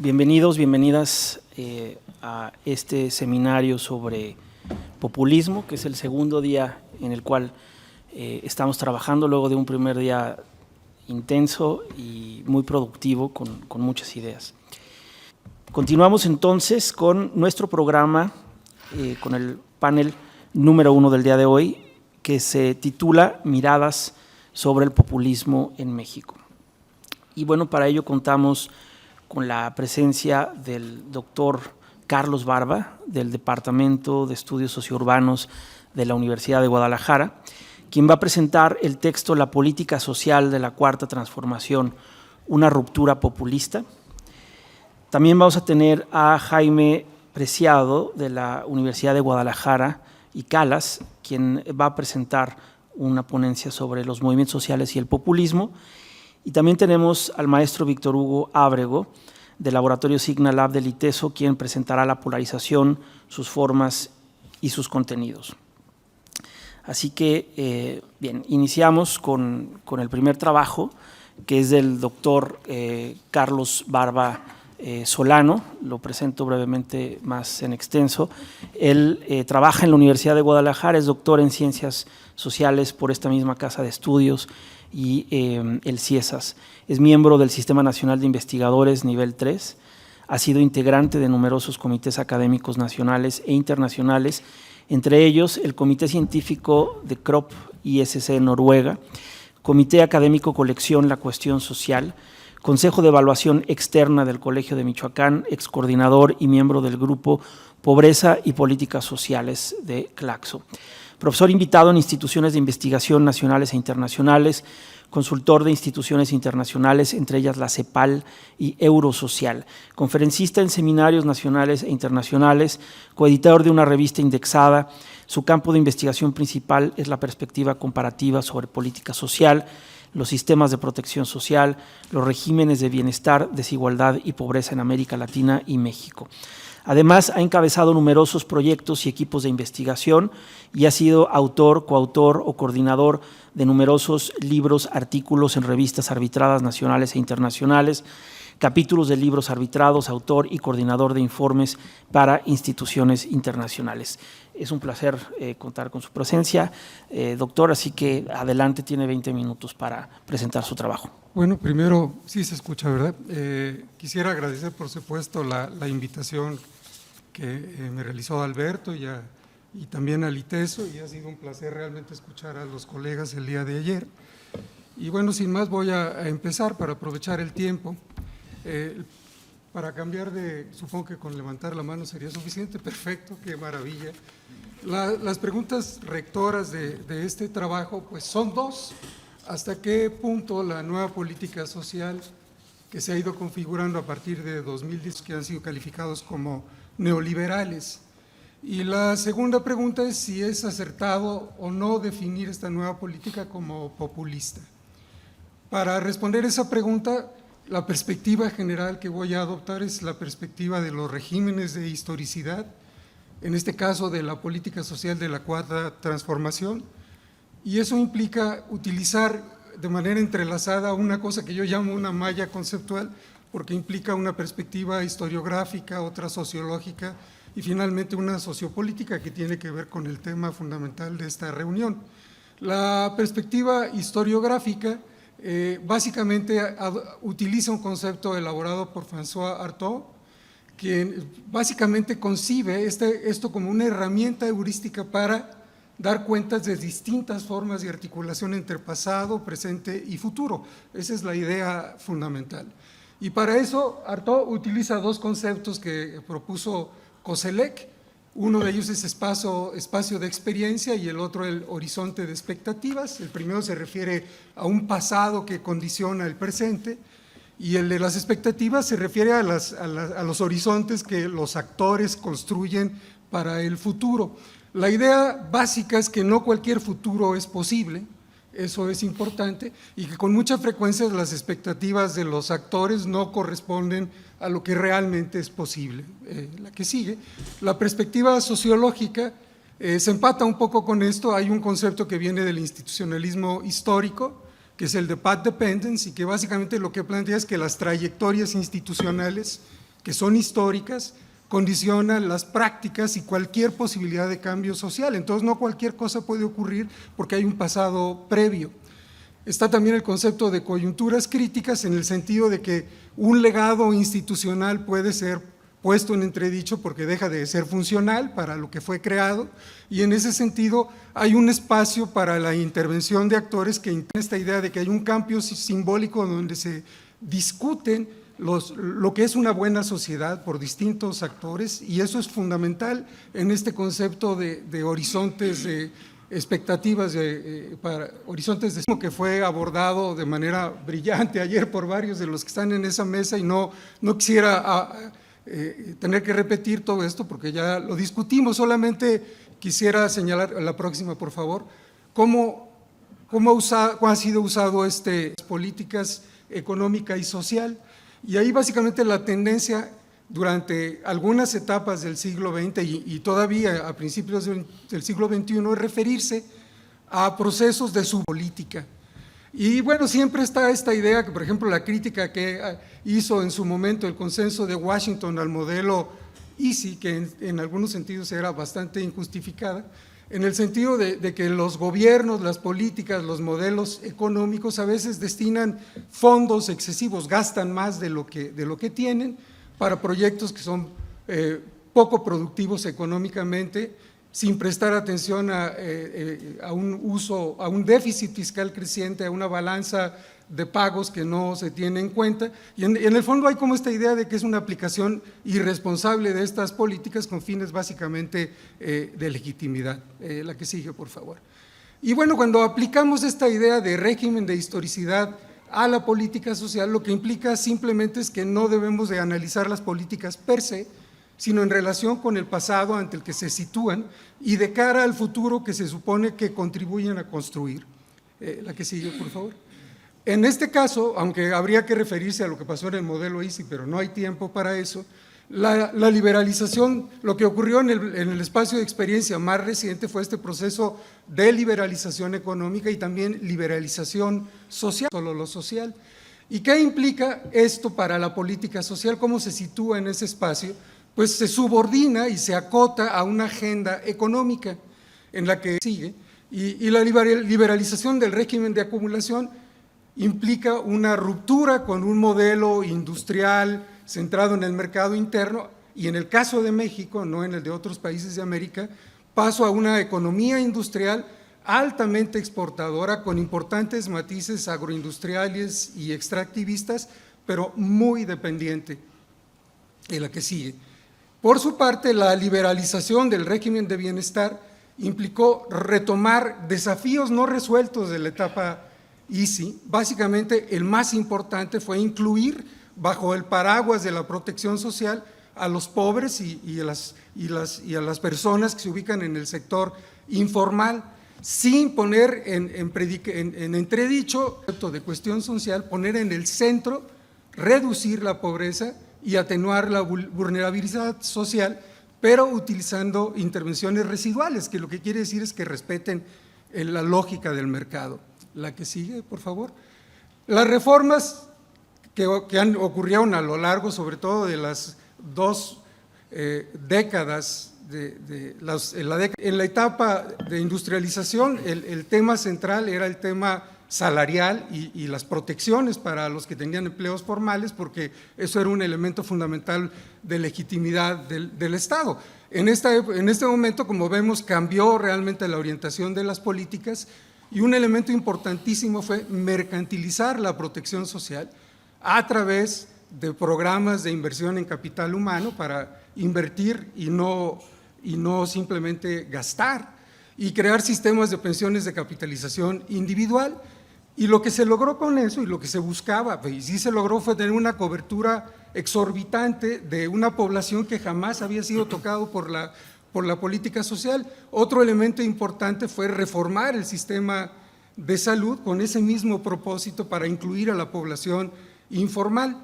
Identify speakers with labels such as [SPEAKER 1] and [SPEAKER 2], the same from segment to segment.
[SPEAKER 1] Bienvenidos, bienvenidas a este seminario sobre populismo, que es el segundo día en el cual estamos trabajando luego de un primer día intenso y muy productivo con muchas ideas. Continuamos entonces con nuestro programa, con el panel número 1 del día de hoy, que se titula Miradas sobre el populismo en México. Y bueno, para ello contamos con la presencia del doctor Carlos Barba, del Departamento de Estudios Sociourbanos de la Universidad de Guadalajara, quien va a presentar el texto La política social de la Cuarta Transformación, una ruptura populista. También vamos a tener a Jaime Preciado, de la Universidad de Guadalajara y Calas, quien va a presentar una ponencia sobre los movimientos sociales y el populismo. Y también tenemos al maestro Víctor Hugo Ábrego, del Laboratorio Signa Lab del ITESO, quien presentará la polarización, sus formas y sus contenidos. Así que, bien, iniciamos con el primer trabajo, que es del doctor Carlos Barba Solano. Lo presento brevemente más en extenso. Él trabaja en la Universidad de Guadalajara, es doctor en Ciencias Sociales por esta misma casa de estudios y el CIESAS. Es miembro del Sistema Nacional de Investigadores Nivel 3, ha sido integrante de numerosos comités académicos nacionales e internacionales, entre ellos el Comité Científico de CROP ISC Noruega, Comité Académico Colección La Cuestión Social, Consejo de Evaluación Externa del Colegio de Michoacán, excoordinador y miembro del Grupo Pobreza y Políticas Sociales de Claxo. Profesor invitado en instituciones de investigación nacionales e internacionales, consultor de instituciones internacionales, entre ellas la CEPAL y Eurosocial, conferencista en seminarios nacionales e internacionales, coeditor de una revista indexada. Su campo de investigación principal es la perspectiva comparativa sobre política social, los sistemas de protección social, los regímenes de bienestar, desigualdad y pobreza en América Latina y México. Además, ha encabezado numerosos proyectos y equipos de investigación y ha sido autor, coautor o coordinador de numerosos libros, artículos en revistas arbitradas nacionales e internacionales, capítulos de libros arbitrados, autor y coordinador de informes para instituciones internacionales. Es un placer contar con su presencia, doctor, así que adelante, tiene 20 minutos para presentar su trabajo.
[SPEAKER 2] Bueno, primero, sí se escucha, ¿verdad? Quisiera agradecer, por supuesto, la invitación que me realizó Alberto y también al ITESO, y ha sido un placer realmente escuchar a los colegas el día de ayer. Y bueno, sin más voy a empezar para aprovechar el tiempo. Para cambiar supongo que con levantar la mano sería suficiente, perfecto, qué maravilla. Las preguntas rectoras de este trabajo pues son dos. ¿Hasta qué punto la nueva política social que se ha ido configurando a partir de 2010, que han sido calificados como neoliberales? Y la segunda pregunta es si es acertado o no definir esta nueva política como populista. Para responder esa pregunta, la perspectiva general que voy a adoptar es la perspectiva de los regímenes de historicidad, en este caso de la política social de la Cuarta Transformación, y eso implica utilizar de manera entrelazada una cosa que yo llamo una malla conceptual, porque implica una perspectiva historiográfica, otra sociológica y finalmente una sociopolítica que tiene que ver con el tema fundamental de esta reunión. La perspectiva historiográfica básicamente utiliza un concepto elaborado por François Artaud, quien básicamente concibe esto como una herramienta heurística para dar cuentas de distintas formas de articulación entre pasado, presente y futuro. Esa es la idea fundamental. Y para eso Artaud utiliza dos conceptos que propuso Koselleck. Uno de ellos es espacio de experiencia y el otro el horizonte de expectativas. El primero se refiere a un pasado que condiciona el presente y el de las expectativas se refiere a los horizontes que los actores construyen para el futuro. La idea básica es que no cualquier futuro es posible, eso es importante, y que con mucha frecuencia las expectativas de los actores no corresponden a lo que realmente es posible. La que sigue, la perspectiva sociológica se empata un poco con esto. Hay un concepto que viene del institucionalismo histórico, que es el de path dependence, y que básicamente lo que plantea es que las trayectorias institucionales que son históricas, condicionan las prácticas y cualquier posibilidad de cambio social. Entonces, no cualquier cosa puede ocurrir porque hay un pasado previo. Está también el concepto de coyunturas críticas, en el sentido de que un legado institucional puede ser puesto en entredicho porque deja de ser funcional para lo que fue creado, y en ese sentido hay un espacio para la intervención de actores que tienen esta idea de que hay un cambio simbólico donde se discuten lo que es una buena sociedad por distintos actores, y eso es fundamental en este concepto de horizontes, de expectativas, para horizontes de que fue abordado de manera brillante ayer por varios de los que están en esa mesa, y no quisiera tener que repetir todo esto porque ya lo discutimos. Solamente quisiera señalar, la próxima por favor, cómo ha sido usado políticas económica y social. Y ahí básicamente la tendencia durante algunas etapas del siglo XX y todavía a principios del siglo XXI es referirse a procesos de subpolítica. Y bueno, siempre está esta idea que, por ejemplo, la crítica que hizo en su momento el consenso de Washington al modelo Easy, que en algunos sentidos era bastante injustificada, en el sentido de que los gobiernos, las políticas, los modelos económicos a veces destinan fondos excesivos, gastan más de lo que tienen para proyectos que son poco productivos económicamente, sin prestar atención a un déficit fiscal creciente, a una balanza de pagos que no se tiene en cuenta, y en el fondo hay como esta idea de que es una aplicación irresponsable de estas políticas con fines básicamente de legitimidad. La que sigue, por favor. Y bueno, cuando aplicamos esta idea de régimen de historicidad a la política social, lo que implica simplemente es que no debemos de analizar las políticas per se, sino en relación con el pasado ante el que se sitúan y de cara al futuro que se supone que contribuyen a construir. La que sigue, por favor. En este caso, aunque habría que referirse a lo que pasó en el modelo Easy, pero no hay tiempo para eso, la liberalización, lo que ocurrió en el espacio de experiencia más reciente fue este proceso de liberalización económica y también liberalización social, solo lo social. ¿Y qué implica esto para la política social? ¿Cómo se sitúa en ese espacio? Pues se subordina y se acota a una agenda económica en la que sigue, y la liberalización del régimen de acumulación implica una ruptura con un modelo industrial centrado en el mercado interno, y en el caso de México, no en el de otros países de América, paso a una economía industrial altamente exportadora con importantes matices agroindustriales y extractivistas, pero muy dependiente. En la que sigue. Por su parte, la liberalización del régimen de bienestar implicó retomar desafíos no resueltos de la etapa Easy. Básicamente, el más importante fue incluir bajo el paraguas de la protección social a los pobres y a las personas que se ubican en el sector informal, sin poner en entredicho el concepto de cuestión social, poner en el centro, reducir la pobreza y atenuar la vulnerabilidad social, pero utilizando intervenciones residuales, que lo que quiere decir es que respeten la lógica del mercado. La que sigue, por favor. Las reformas que ocurrieron a lo largo, sobre todo de las dos décadas, en la etapa de industrialización, el tema central era el tema salarial y las protecciones para los que tenían empleos formales, porque eso era un elemento fundamental de legitimidad del Estado. En este momento, como vemos, cambió realmente la orientación de las políticas, y un elemento importantísimo fue mercantilizar la protección social a través de programas de inversión en capital humano para invertir y no simplemente gastar, y crear sistemas de pensiones de capitalización individual. Y lo que se logró con eso, y lo que se buscaba, y sí se logró, fue tener una cobertura exorbitante de una población que jamás había sido tocado por la política social. Otro elemento importante fue reformar el sistema de salud con ese mismo propósito, para incluir a la población informal.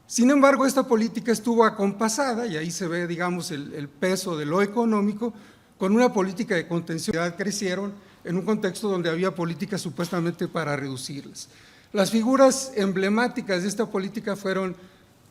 [SPEAKER 2] Sin embargo, esta política estuvo acompasada, y ahí se ve, digamos, el peso de lo económico, con una política de contención. Crecieron en un contexto donde había políticas supuestamente para reducirlas. Las figuras emblemáticas de esta política fueron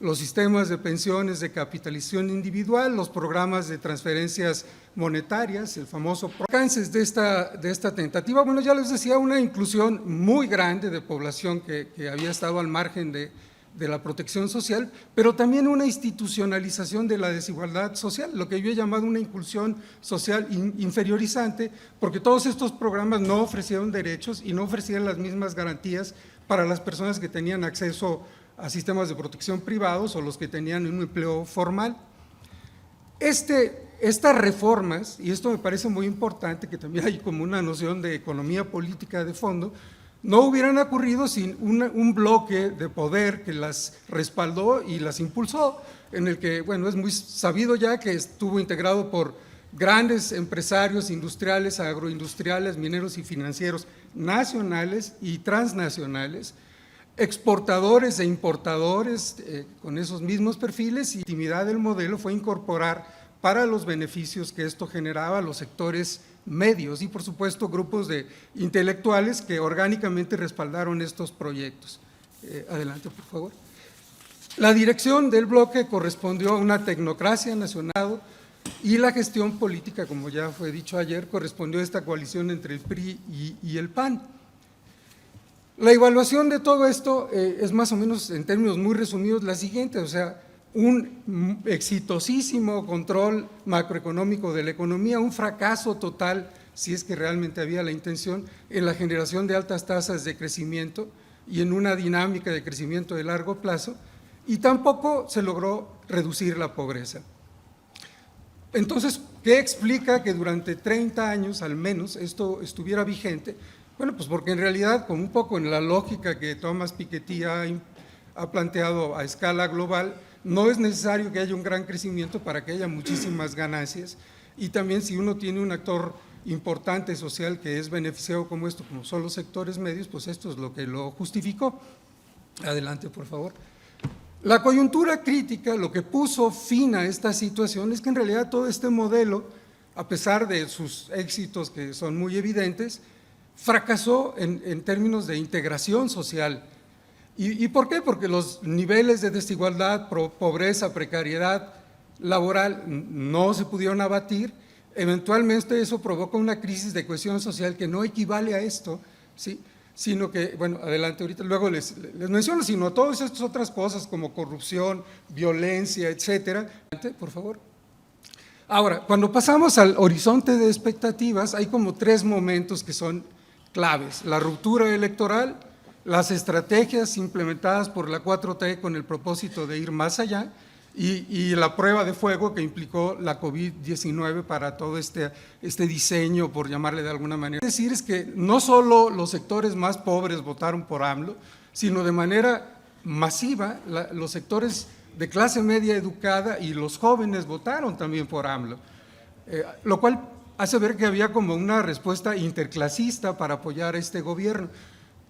[SPEAKER 2] los sistemas de pensiones de capitalización individual, los programas de transferencias monetarias, el famoso alcances de esta tentativa. Bueno, ya les decía, una inclusión muy grande de población que había estado al margen de la protección social, pero también una institucionalización de la desigualdad social, lo que yo he llamado una inclusión social inferiorizante, porque todos estos programas no ofrecieron derechos y no ofrecían las mismas garantías para las personas que tenían acceso a sistemas de protección privados o los que tenían un empleo formal. Estas reformas, y esto me parece muy importante, que también hay como una noción de economía política de fondo, no hubieran ocurrido sin un bloque de poder que las respaldó y las impulsó, en el que, bueno, es muy sabido ya que estuvo integrado por grandes empresarios industriales, agroindustriales, mineros y financieros nacionales y transnacionales, exportadores e importadores con esos mismos perfiles, y la legitimidad del modelo fue incorporar para los beneficios que esto generaba a los sectores medios y por supuesto grupos de intelectuales que orgánicamente respaldaron estos proyectos. Adelante, por favor. La dirección del bloque correspondió a una tecnocracia nacional y la gestión política, como ya fue dicho ayer, correspondió a esta coalición entre el PRI y el PAN. La evaluación de todo esto es más o menos, en términos muy resumidos, la siguiente, o sea, un exitosísimo control macroeconómico de la economía, un fracaso total, si es que realmente había la intención, en la generación de altas tasas de crecimiento y en una dinámica de crecimiento de largo plazo, y tampoco se logró reducir la pobreza. Entonces, ¿qué explica que durante 30 años al menos esto estuviera vigente? Bueno, pues porque en realidad, como un poco en la lógica que Thomas Piketty ha planteado a escala global, no es necesario que haya un gran crecimiento para que haya muchísimas ganancias, y también si uno tiene un actor importante social que es beneficiado como esto, como son los sectores medios, pues esto es lo que lo justificó. Adelante, por favor. La coyuntura crítica, lo que puso fin a esta situación es que en realidad todo este modelo, a pesar de sus éxitos que son muy evidentes, fracasó en términos de integración social. ¿Y por qué? Porque los niveles de desigualdad, pobreza, precariedad laboral no se pudieron abatir. Eventualmente eso provoca una crisis de cohesión social que no equivale a esto, ¿sí?, sino que, bueno, adelante, ahorita luego les menciono, sino a todas estas otras cosas como corrupción, violencia, etcétera. Por favor. Ahora, cuando pasamos al horizonte de expectativas, hay como 3 momentos que son claves: la ruptura electoral, las estrategias implementadas por la 4T con el propósito de ir más allá, y la prueba de fuego que implicó la COVID-19 para todo este diseño, por llamarle de alguna manera. Es decir, es que no solo los sectores más pobres votaron por AMLO, sino de manera masiva los sectores de clase media educada y los jóvenes votaron también por AMLO, lo cual hace ver que había como una respuesta interclasista para apoyar a este gobierno.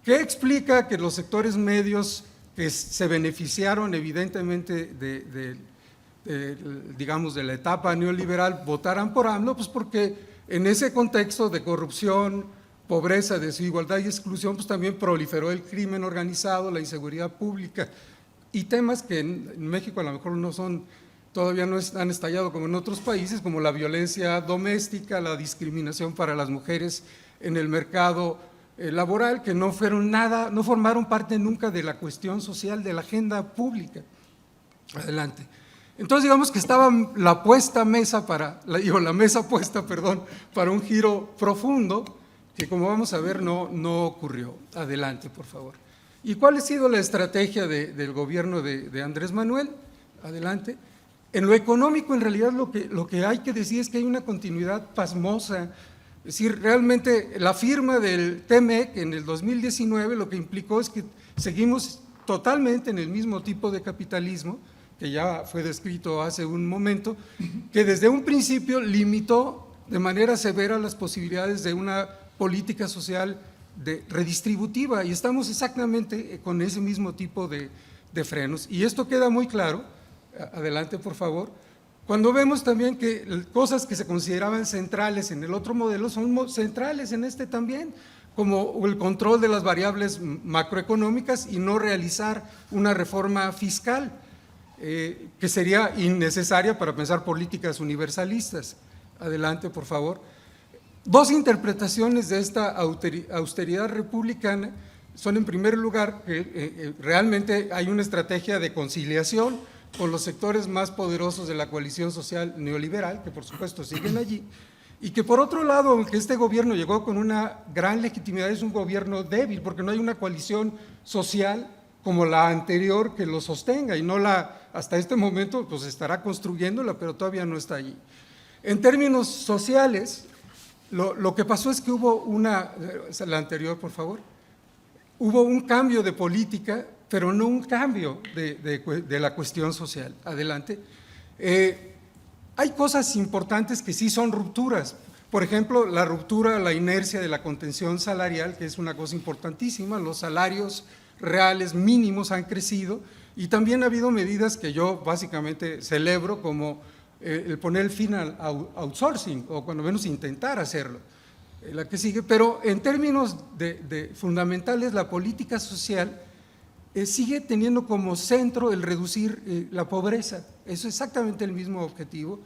[SPEAKER 2] ¿Qué explica que los sectores medios que se beneficiaron evidentemente digamos, de la etapa neoliberal votaran por AMLO? Pues porque en ese contexto de corrupción, pobreza, desigualdad y exclusión, pues también proliferó el crimen organizado, la inseguridad pública y temas que en México a lo mejor todavía no han estallado como en otros países, como la violencia doméstica, la discriminación para las mujeres en el mercado laboral, que no formaron parte nunca de la cuestión social, de la agenda pública. Adelante. Entonces digamos que estaba la mesa puesta para un giro profundo, que como vamos a ver no ocurrió. Adelante, por favor. ¿Y cuál ha sido la estrategia del gobierno de Andrés Manuel? Adelante. En lo económico, en realidad lo que hay que decir es que hay una continuidad pasmosa. Es decir, realmente la firma del TEMEC en el 2019 lo que implicó es que seguimos totalmente en el mismo tipo de capitalismo, que ya fue descrito hace un momento, que desde un principio limitó de manera severa las posibilidades de una política social redistributiva, y estamos exactamente con ese mismo tipo de frenos. Y esto queda muy claro, adelante por favor, cuando vemos también que cosas que se consideraban centrales en el otro modelo son centrales en este también, como el control de las variables macroeconómicas y no realizar una reforma fiscal. que sería innecesaria para pensar políticas universalistas. Adelante, por favor. Dos interpretaciones de esta austeridad republicana son, en primer lugar, que realmente hay una estrategia de conciliación con los sectores más poderosos de la coalición social neoliberal, que por supuesto siguen allí, y que por otro lado, aunque este gobierno llegó con una gran legitimidad, es un gobierno débil, porque no hay una coalición social como la anterior que lo sostenga, y no hasta este momento pues estará construyéndola, pero todavía no está allí. En términos sociales, lo que pasó es que hubo la anterior, por favor, hubo un cambio de política, pero no un cambio de la cuestión social. Adelante. Hay cosas importantes que sí son rupturas. Por ejemplo, la ruptura, la inercia de la contención salarial, que es una cosa importantísima. Los salarios reales mínimos han crecido y también ha habido medidas que yo básicamente celebro, como el poner el fin al outsourcing, o cuando menos intentar hacerlo. La que sigue, pero en términos de fundamentales, la política social sigue teniendo como centro el reducir la pobreza. Es exactamente el mismo objetivo.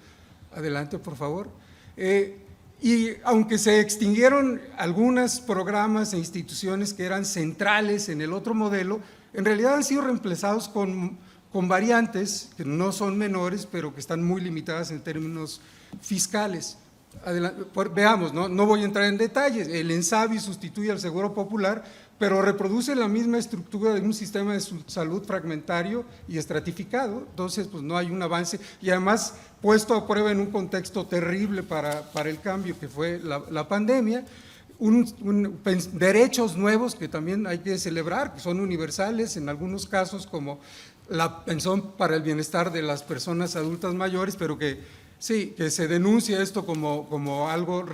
[SPEAKER 2] Adelante, por favor. Y aunque se extinguieron algunos programas e instituciones que eran centrales en el otro modelo, en realidad han sido reemplazados con variantes que no son menores, pero que están muy limitadas en términos fiscales. Adelante, veamos, no voy a entrar en detalles. El ENSABI sustituye al Seguro Popular, pero reproduce la misma estructura de un sistema de salud fragmentario y estratificado. Entonces pues no hay un avance, y además puesto a prueba en un contexto terrible para el cambio que fue la pandemia. Derechos nuevos que también hay que celebrar, que son universales en algunos casos, como la pensión para el bienestar de las personas adultas mayores, pero que sí, que se denuncia esto como algo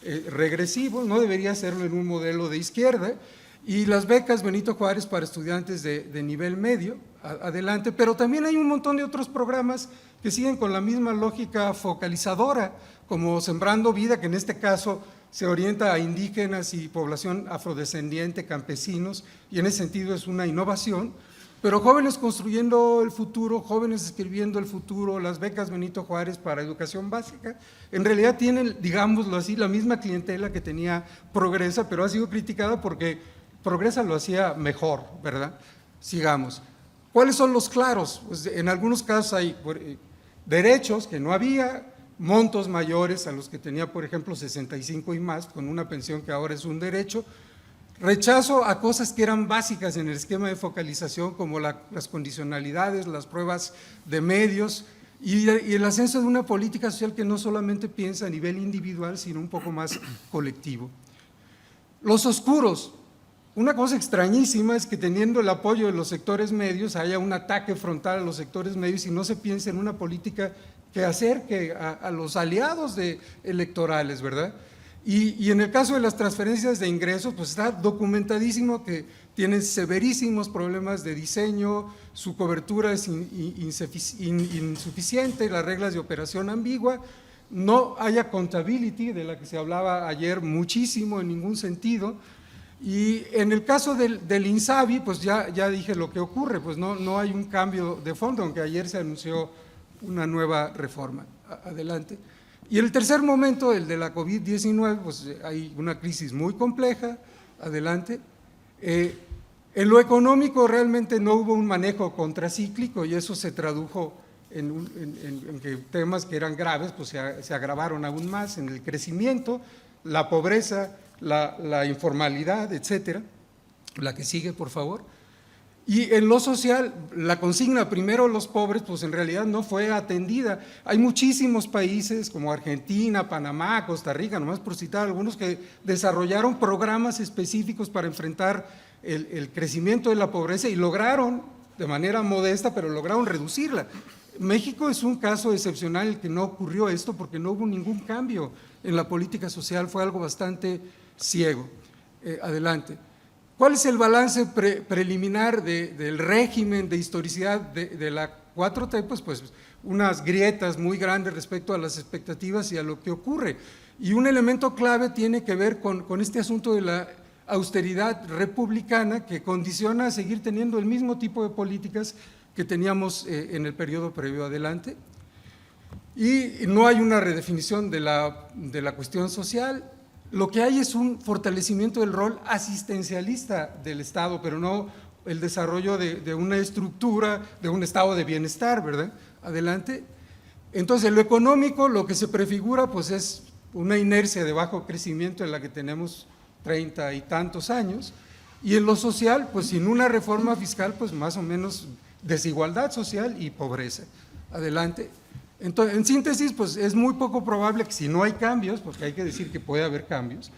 [SPEAKER 2] regresivo, no debería serlo en un modelo de izquierda. Y las becas Benito Juárez para estudiantes de nivel medio, adelante, pero también hay un montón de otros programas que siguen con la misma lógica focalizadora, como Sembrando Vida, que en este caso se orienta a indígenas y población afrodescendiente, campesinos, y en ese sentido es una innovación. Pero Jóvenes Construyendo el Futuro, Jóvenes Escribiendo el Futuro, las becas Benito Juárez para educación básica, en realidad tienen, digámoslo así, la misma clientela que tenía Progresa, pero ha sido criticada porque Progresa lo hacía mejor, ¿verdad? Sigamos. ¿Cuáles son los claros? Pues en algunos casos hay derechos que no había, montos mayores a los que tenía, por ejemplo, 65 y más, con una pensión que ahora es un derecho. Rechazo a cosas que eran básicas en el esquema de focalización, como las condicionalidades, las pruebas de medios y el ascenso de una política social que no solamente piensa a nivel individual, sino un poco más colectivo. Los oscuros. Una cosa extrañísima es que, teniendo el apoyo de los sectores medios, haya un ataque frontal a los sectores medios y no se piense en una política que acerque a los aliados electorales, ¿verdad? Y en el caso de las transferencias de ingresos, pues está documentadísimo que tienen severísimos problemas de diseño, su cobertura es insuficiente, las reglas de operación ambigua, no hay accountability, de la que se hablaba ayer muchísimo, en ningún sentido. Y en el caso del INSABI, pues ya dije lo que ocurre, pues no hay un cambio de fondo, aunque ayer se anunció una nueva reforma. Adelante. Y el tercer momento, el de la COVID-19, pues hay una crisis muy compleja. Adelante. En lo económico realmente no hubo un manejo contracíclico, y eso se tradujo en que temas que eran graves pues se agravaron aún más, en el crecimiento, la pobreza, la informalidad, etcétera. La que sigue, por favor. Y en lo social, la consigna primero los pobres, pues en realidad no fue atendida. Hay muchísimos países como Argentina, Panamá, Costa Rica, nomás por citar algunos, que desarrollaron programas específicos para enfrentar el crecimiento de la pobreza y lograron, de manera modesta, pero lograron reducirla. México es un caso excepcional en el que no ocurrió esto, porque no hubo ningún cambio en la política social, fue algo bastante ciego. Adelante. ¿Cuál es el balance preliminar del régimen de historicidad de la 4T? Pues unas grietas muy grandes respecto a las expectativas y a lo que ocurre. Y un elemento clave tiene que ver con este asunto de la austeridad republicana, que condiciona a seguir teniendo el mismo tipo de políticas que teníamos en el periodo previo adelante. Y no hay una redefinición de la cuestión social. Lo que hay es un fortalecimiento del rol asistencialista del Estado, pero no el desarrollo de una estructura, de un estado de bienestar, ¿verdad? Adelante. Entonces, en lo económico, lo que se prefigura, pues es una inercia de bajo crecimiento en la que tenemos 30 y tantos años, y en lo social, pues sin una reforma fiscal, pues más o menos desigualdad social y pobreza. Adelante. Entonces, en síntesis, pues es muy poco probable que si no hay cambios, porque hay que decir que puede haber cambios,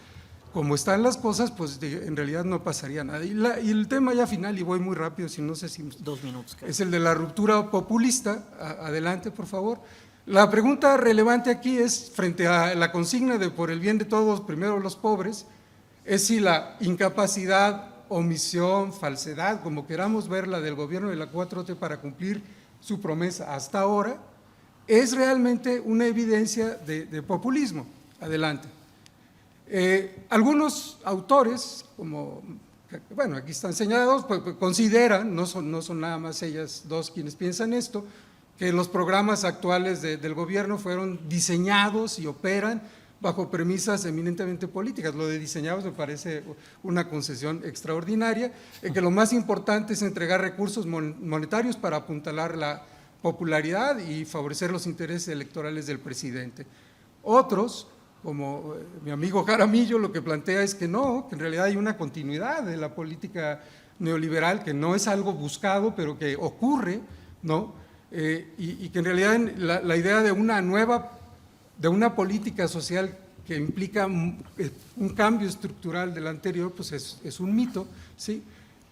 [SPEAKER 2] como están las cosas, pues en realidad no pasaría nada. Y el tema ya final, y voy muy rápido, si no sé si…
[SPEAKER 1] 2 minutos.
[SPEAKER 2] Es el de la ruptura populista. Adelante, por favor. La pregunta relevante aquí es, frente a la consigna de por el bien de todos, primero los pobres, es si la incapacidad, omisión, falsedad, como queramos verla, del gobierno de la 4T para cumplir su promesa hasta ahora, es realmente una evidencia de populismo. Adelante. Algunos autores, como, bueno, aquí están señalados, pues consideran, no son nada más ellas dos quienes piensan esto, que los programas actuales del gobierno fueron diseñados y operan bajo premisas eminentemente políticas. Lo de diseñados me parece una concesión extraordinaria, en que lo más importante es entregar recursos monetarios para apuntalar la popularidad y favorecer los intereses electorales del presidente. Otros, como mi amigo Jaramillo, lo que plantea es que no, que en realidad hay una continuidad de la política neoliberal, que no es algo buscado, pero que ocurre, ¿no? Y que en realidad la idea de una política social que implica un cambio estructural del anterior, pues es un mito, ¿sí?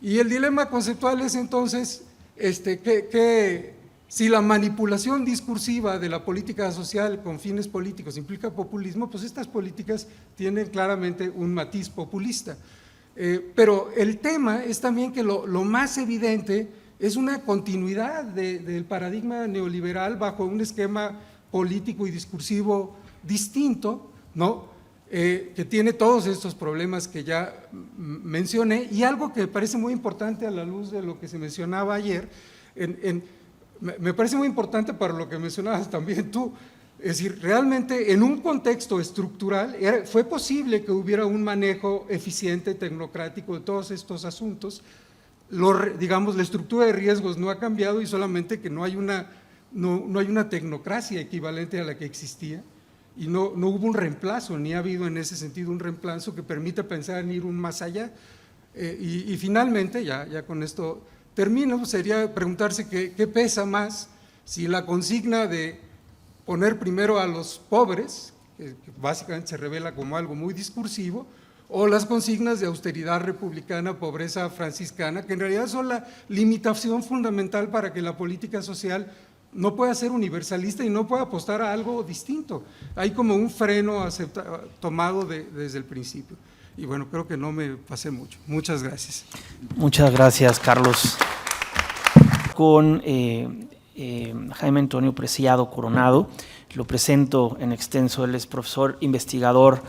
[SPEAKER 2] Y el dilema conceptual es entonces que si la manipulación discursiva de la política social con fines políticos implica populismo, pues estas políticas tienen claramente un matiz populista. Pero el tema es también que lo más evidente es una continuidad del paradigma neoliberal bajo un esquema político y discursivo distinto, ¿no? Que tiene todos estos problemas que ya mencioné, y algo que me parece muy importante a la luz de lo que se mencionaba ayer, me parece muy importante para lo que mencionabas también tú, es decir, realmente en un contexto estructural fue posible que hubiera un manejo eficiente, tecnocrático de todos estos asuntos. Digamos, la estructura de riesgos no ha cambiado y solamente que no hay una tecnocracia equivalente a la que existía, y no hubo un reemplazo, ni ha habido en ese sentido un reemplazo que permita pensar en ir un más allá. Y finalmente, ya con esto termino, sería preguntarse qué pesa más, si la consigna de poner primero a los pobres, que básicamente se revela como algo muy discursivo, o las consignas de austeridad republicana, pobreza franciscana, que en realidad son la limitación fundamental para que la política social no pueda ser universalista y no pueda apostar a algo distinto. Hay como un freno tomado desde el principio. Y bueno, creo que no me pasé mucho. Muchas gracias.
[SPEAKER 1] Muchas gracias, Carlos. Con Jaime Antonio Preciado Coronado, lo presento en extenso. Él es profesor investigador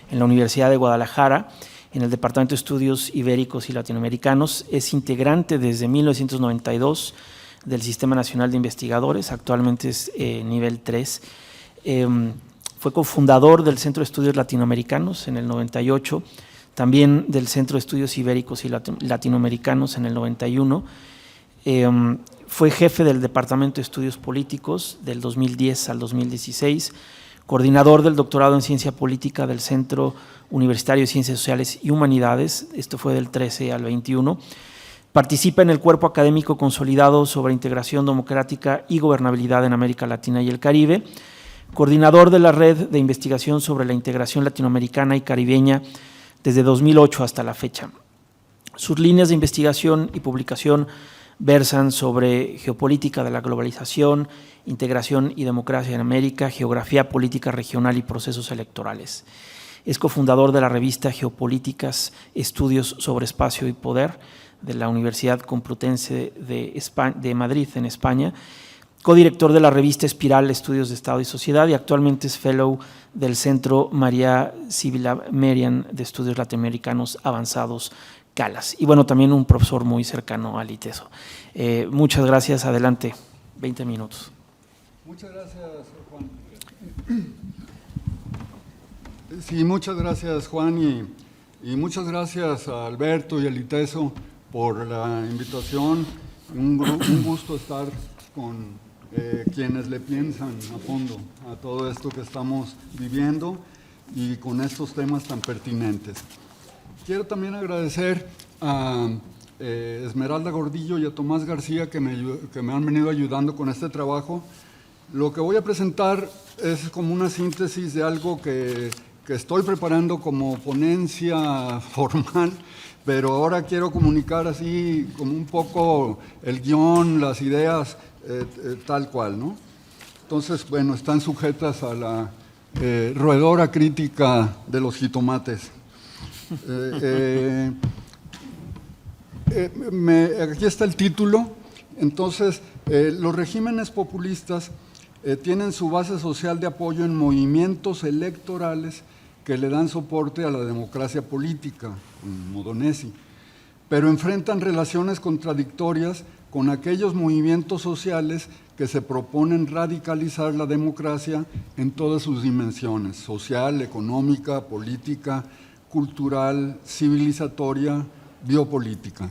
[SPEAKER 1] en la Universidad de Guadalajara, en el Departamento de Estudios Ibéricos y Latinoamericanos. Es integrante desde 1992 del Sistema Nacional de Investigadores, actualmente es nivel 3. Fue cofundador del Centro de Estudios Latinoamericanos en el 98, también del Centro de Estudios Ibéricos y Latinoamericanos en el 91. Fue jefe del Departamento de Estudios Políticos del 2010 al 2016, coordinador del doctorado en Ciencia Política del Centro Universitario de Ciencias Sociales y Humanidades, esto fue del 13 al 21, participa en el Cuerpo Académico Consolidado sobre Integración Democrática y Gobernabilidad en América Latina y el Caribe, coordinador de la Red de Investigación sobre la Integración Latinoamericana y Caribeña desde 2008 hasta la fecha. Sus líneas de investigación y publicación versan sobre geopolítica de la globalización, integración y democracia en América, geografía política regional y procesos electorales. Es cofundador de la revista Geopolíticas, Estudios sobre Espacio y Poder de la Universidad Complutense de Madrid, en España, codirector de la revista Espiral, Estudios de Estado y Sociedad, y actualmente es fellow del Centro María Sibila Merian de Estudios Latinoamericanos Avanzados, Calas. Y bueno, también un profesor muy cercano al ITESO. Muchas gracias, adelante, 20 minutos.
[SPEAKER 3] Muchas gracias, Juan. Sí, muchas gracias, Juan, y muchas gracias a Alberto y al ITESO por la invitación. Un gusto estar con quienes le piensan a fondo a todo esto que estamos viviendo y con estos temas tan pertinentes. Quiero también agradecer a Esmeralda Gordillo y a Tomás García que me han venido ayudando con este trabajo. Lo que voy a presentar es como una síntesis de algo que estoy preparando como ponencia formal, pero ahora quiero comunicar así como un poco el guión, las ideas, tal cual, ¿no? Entonces, bueno, están sujetas a la roedora crítica de los jitomates. Aquí está el título. Entonces, los regímenes populistas tienen su base social de apoyo en movimientos electorales que le dan soporte a la democracia política, Modonesi, pero enfrentan relaciones contradictorias con aquellos movimientos sociales que se proponen radicalizar la democracia en todas sus dimensiones: social, económica, política, cultural, civilizatoria, biopolítica.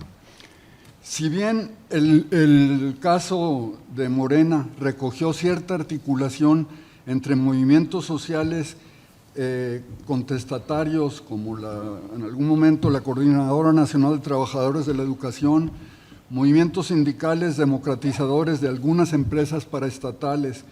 [SPEAKER 3] Si bien el caso de Morena recogió cierta articulación entre movimientos sociales contestatarios, como en algún momento la Coordinadora Nacional de Trabajadores de la Educación, movimientos sindicales democratizadores de algunas empresas paraestatales,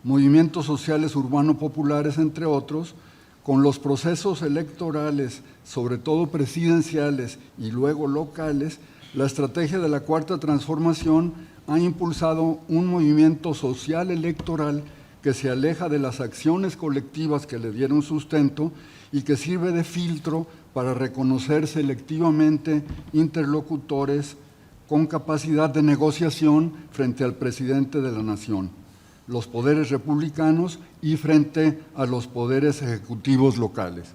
[SPEAKER 3] movimientos sociales urbano-populares, entre otros, con los procesos electorales, sobre todo presidenciales y luego locales, la estrategia de la Cuarta Transformación ha impulsado un movimiento social electoral que se aleja de las acciones colectivas que le dieron sustento y que sirve de filtro para reconocer selectivamente interlocutores con capacidad de negociación frente al presidente de la nación, los poderes republicanos y frente a los poderes ejecutivos locales.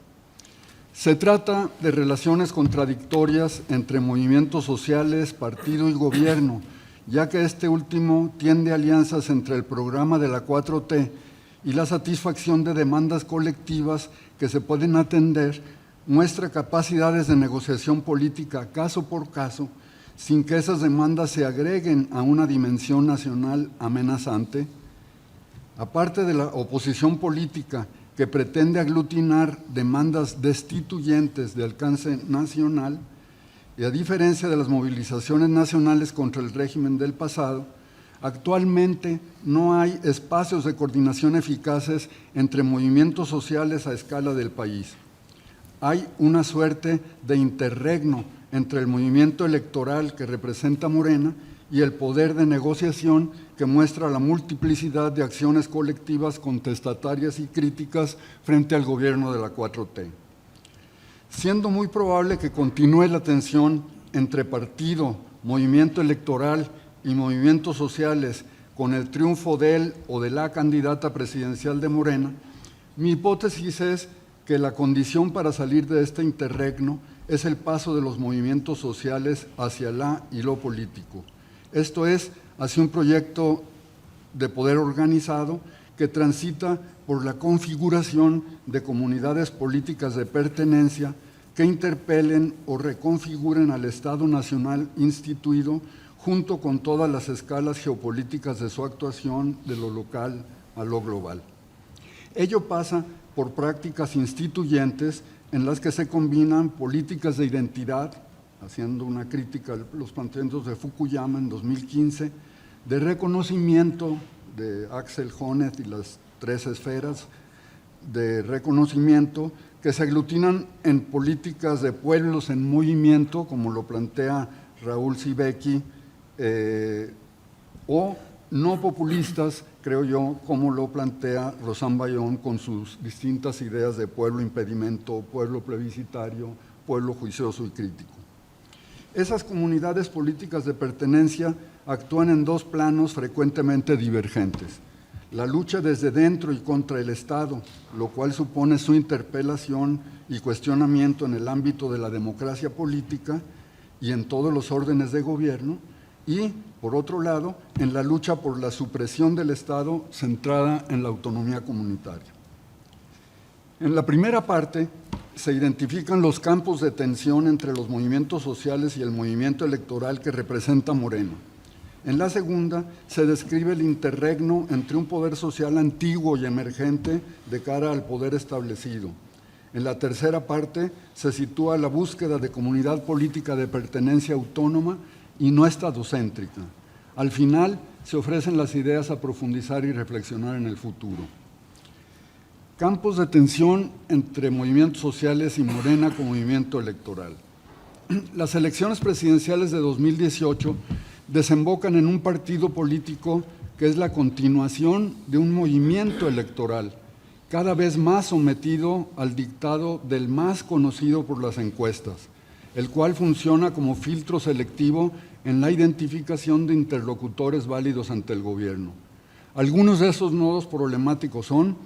[SPEAKER 3] Se trata de relaciones contradictorias entre movimientos sociales, partido y gobierno, ya que este último tiende a alianzas entre el programa de la 4T y la satisfacción de demandas colectivas que se pueden atender, muestra capacidades de negociación política caso por caso, sin que esas demandas se agreguen a una dimensión nacional amenazante. Aparte de la oposición política que pretende aglutinar demandas destituyentes de alcance nacional, y a diferencia de las movilizaciones nacionales contra el régimen del pasado, actualmente no hay espacios de coordinación eficaces entre movimientos sociales a escala del país. Hay una suerte de interregno entre el movimiento electoral que representa Morena y el poder de negociación que muestra la multiplicidad de acciones colectivas contestatarias y críticas frente al gobierno de la 4T. Siendo muy probable que continúe la tensión entre partido, movimiento electoral y movimientos sociales con el triunfo de él o de la candidata presidencial de Morena, mi hipótesis es que la condición para salir de este interregno es el paso de los movimientos sociales hacia la y lo político. Esto es, hacia un proyecto de poder organizado que transita por la configuración de comunidades políticas de pertenencia que interpelen o reconfiguren al Estado Nacional instituido junto con todas las escalas geopolíticas de su actuación de lo local a lo global. Ello pasa por prácticas instituyentes en las que se combinan políticas de identidad, haciendo una crítica a los planteamientos de Fukuyama en 2015, de reconocimiento de Axel Honneth y las 3 esferas de reconocimiento que se aglutinan en políticas de pueblos en movimiento, como lo plantea Raúl Sibeki, o no populistas, creo yo, como lo plantea Rosán Bayón con sus distintas ideas de pueblo impedimento, pueblo plebiscitario, pueblo juicioso y crítico. Esas comunidades políticas de pertenencia actúan en 2 planos frecuentemente divergentes: la lucha desde dentro y contra el Estado, lo cual supone su interpelación y cuestionamiento en el ámbito de la democracia política, y en todos los órdenes de gobierno, y, por otro lado, en la lucha por la supresión del Estado centrada en la autonomía comunitaria. En la primera parte se identifican los campos de tensión entre los movimientos sociales y el movimiento electoral que representa Morena. En la segunda se describe el interregno entre un poder social antiguo y emergente de cara al poder establecido. En la tercera parte se sitúa la búsqueda de comunidad política de pertenencia autónoma y no estadocéntrica. Al final se ofrecen las ideas a profundizar y reflexionar en el futuro. Campos de tensión entre movimientos sociales y Morena como movimiento electoral. Las elecciones presidenciales de 2018 desembocan en un partido político que es la continuación de un movimiento electoral, cada vez más sometido al dictado del más conocido por las encuestas, el cual funciona como filtro selectivo en la identificación de interlocutores válidos ante el gobierno. Algunos de esos nodos problemáticos son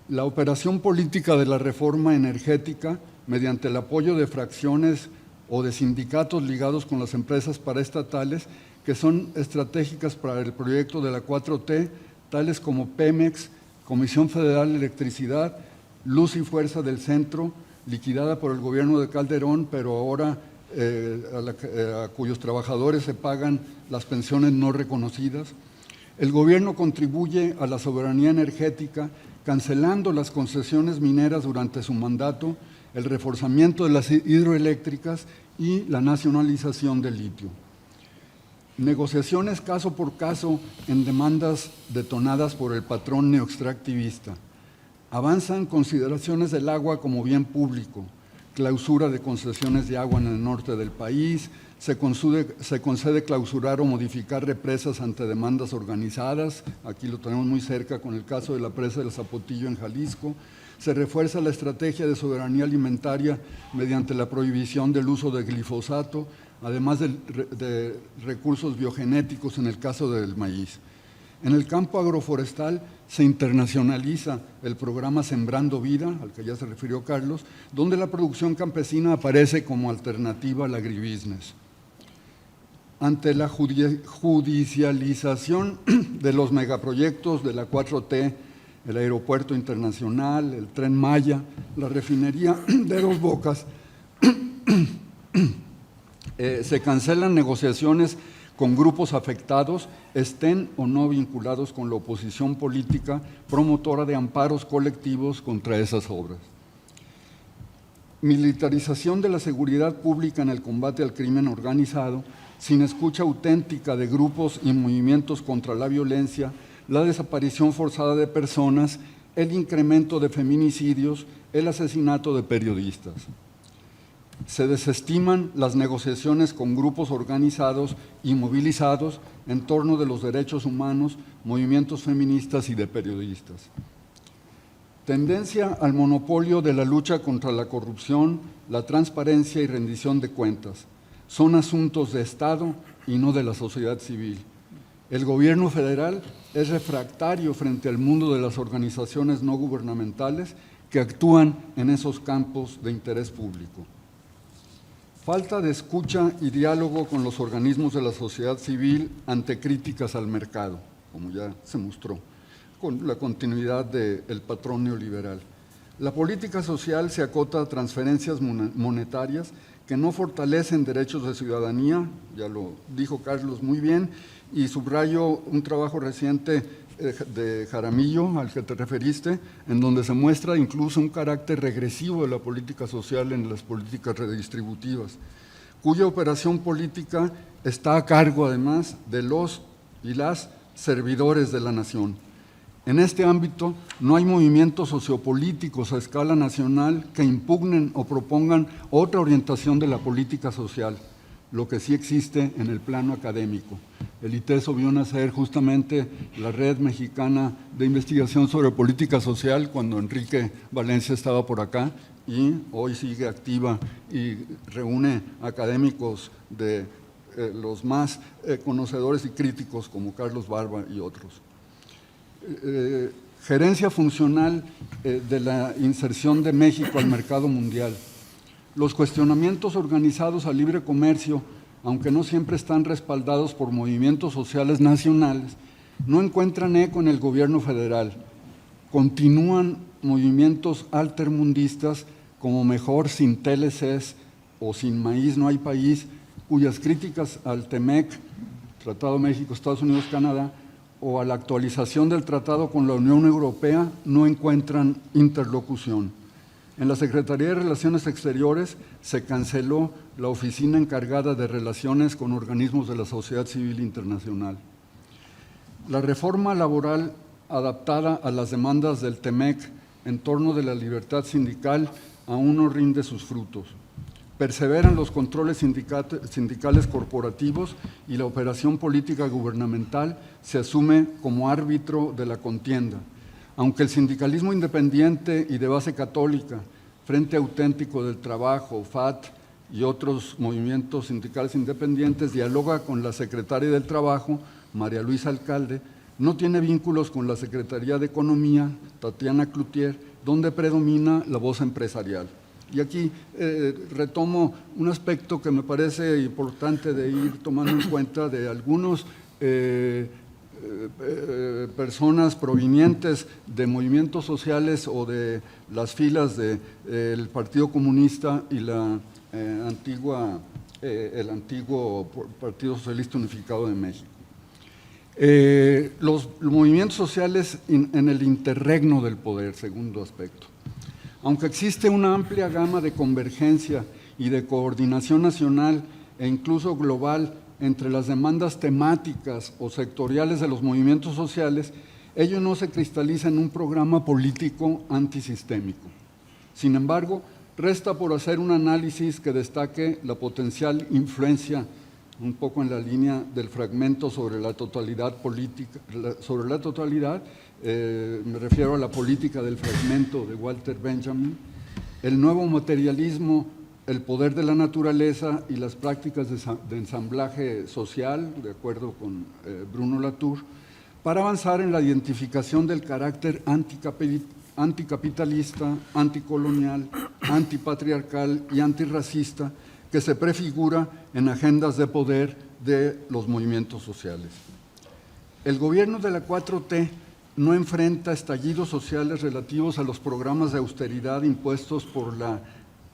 [SPEAKER 3] la operación política de la reforma energética mediante el apoyo de fracciones o de sindicatos ligados con las empresas paraestatales que son estratégicas para el proyecto de la 4T, tales como Pemex, Comisión Federal de Electricidad, Luz y Fuerza del Centro, liquidada por el gobierno de Calderón, pero ahora a cuyos trabajadores se pagan las pensiones no reconocidas. El gobierno contribuye a la soberanía energética cancelando las concesiones mineras durante su mandato, el reforzamiento de las hidroeléctricas y la nacionalización del litio. Negociaciones caso por caso en demandas detonadas por el patrón neoextractivista. Avanzan consideraciones del agua como bien público, clausura de concesiones de agua en el norte del país, se concede clausurar o modificar represas ante demandas organizadas, aquí lo tenemos muy cerca con el caso de la presa del Zapotillo en Jalisco, se refuerza la estrategia de soberanía alimentaria mediante la prohibición del uso de glifosato, además de recursos biogenéticos en el caso del maíz. En el campo agroforestal se internacionaliza el programa Sembrando Vida, al que ya se refirió Carlos, donde la producción campesina aparece como alternativa al agribusiness. Ante la judicialización de los megaproyectos de la 4T, el aeropuerto internacional, el Tren Maya, la refinería de Dos Bocas, se cancelan negociaciones con grupos afectados, estén o no vinculados con la oposición política promotora de amparos colectivos contra esas obras. Militarización de la seguridad pública en el combate al crimen organizado, sin escucha auténtica de grupos y movimientos contra la violencia, la desaparición forzada de personas, el incremento de feminicidios, el asesinato de periodistas. Se desestiman las negociaciones con grupos organizados y movilizados en torno de los derechos humanos, movimientos feministas y de periodistas. Tendencia al monopolio de la lucha contra la corrupción, la transparencia y rendición de cuentas. Son asuntos de Estado y no de la sociedad civil. El gobierno federal es refractario frente al mundo de las organizaciones no gubernamentales que actúan en esos campos de interés público. Falta de escucha y diálogo con los organismos de la sociedad civil ante críticas al mercado, como ya se mostró, con la continuidad del patrón neoliberal. La política social se acota a transferencias monetarias que no fortalecen derechos de ciudadanía, ya lo dijo Carlos muy bien, y subrayo un trabajo reciente de Jaramillo, al que te referiste, en donde se muestra incluso un carácter regresivo de la política social en las políticas redistributivas, cuya operación política está a cargo además de los y las servidores de la nación. En este ámbito no hay movimientos sociopolíticos a escala nacional que impugnen o propongan otra orientación de la política social, lo que sí existe en el plano académico. El ITESO vio nacer justamente la Red Mexicana de Investigación sobre Política Social cuando Enrique Valencia estaba por acá y hoy sigue activa y reúne académicos de los más conocedores y críticos como Carlos Barba y otros. Gerencia funcional de la inserción de México al mercado mundial. Los cuestionamientos organizados al libre comercio, aunque no siempre están respaldados por movimientos sociales nacionales, no encuentran eco en el gobierno federal. Continúan movimientos altermundistas como Mejor sin TLCs o Sin maíz no hay país, cuyas críticas al TEMEC, Tratado México-Estados Unidos-Canadá, o a la actualización del tratado con la Unión Europea no encuentran interlocución. En la Secretaría de Relaciones Exteriores se canceló la oficina encargada de relaciones con organismos de la sociedad civil internacional. La reforma laboral adaptada a las demandas del TEMEC en torno de la libertad sindical aún no rinde sus frutos. Perseveran los controles sindicales corporativos y la operación política gubernamental se asume como árbitro de la contienda. Aunque el sindicalismo independiente y de base católica, Frente Auténtico del Trabajo, FAT y otros movimientos sindicales independientes, dialoga con la secretaria del Trabajo, María Luisa Alcalde, no tiene vínculos con la Secretaría de Economía, Tatiana Cloutier, donde predomina la voz empresarial. Y aquí retomo un aspecto que me parece importante de ir tomando en cuenta de algunos personas provenientes de movimientos sociales o de las filas del Partido Comunista y el antiguo Partido Socialista Unificado de México. Los movimientos sociales en el interregno del poder, segundo aspecto. Aunque existe una amplia gama de convergencia y de coordinación nacional e incluso global entre las demandas temáticas o sectoriales de los movimientos sociales, ello no se cristaliza en un programa político antisistémico. Sin embargo, resta por hacer un análisis que destaque la potencial influencia, un poco en la línea del fragmento sobre la totalidad política, me refiero a la política del fragmento de Walter Benjamin, el nuevo materialismo, el poder de la naturaleza y las prácticas de ensamblaje social, de acuerdo con Bruno Latour, para avanzar en la identificación del carácter anticapitalista, anticolonial, antipatriarcal y antirracista que se prefigura en agendas de poder de los movimientos sociales. El gobierno de la 4T no enfrenta estallidos sociales relativos a los programas de austeridad impuestos por la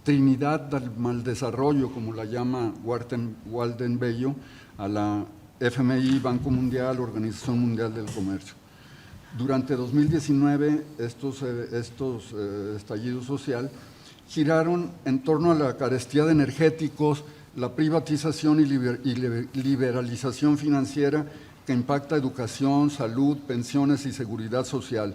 [SPEAKER 3] Trinidad del Maldesarrollo, como la llama Walden Bello, a la FMI, Banco Mundial, Organización Mundial del Comercio. Durante 2019, estos estallidos social giraron en torno a la carestía de energéticos, la privatización y liberalización financiera que impacta educación, salud, pensiones y seguridad social.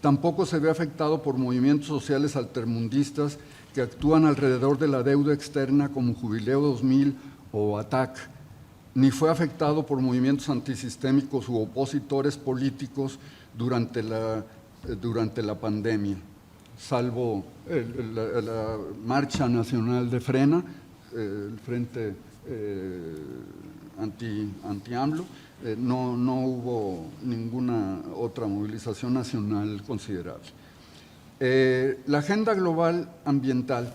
[SPEAKER 3] Tampoco se ve afectado por movimientos sociales altermundistas que actúan alrededor de la deuda externa como Jubileo 2000 o ATAC, ni fue afectado por movimientos antisistémicos u opositores políticos durante la pandemia, salvo la Marcha Nacional de Frena, el Frente anti-AMLO, no hubo ninguna otra movilización nacional considerable. La agenda global ambiental,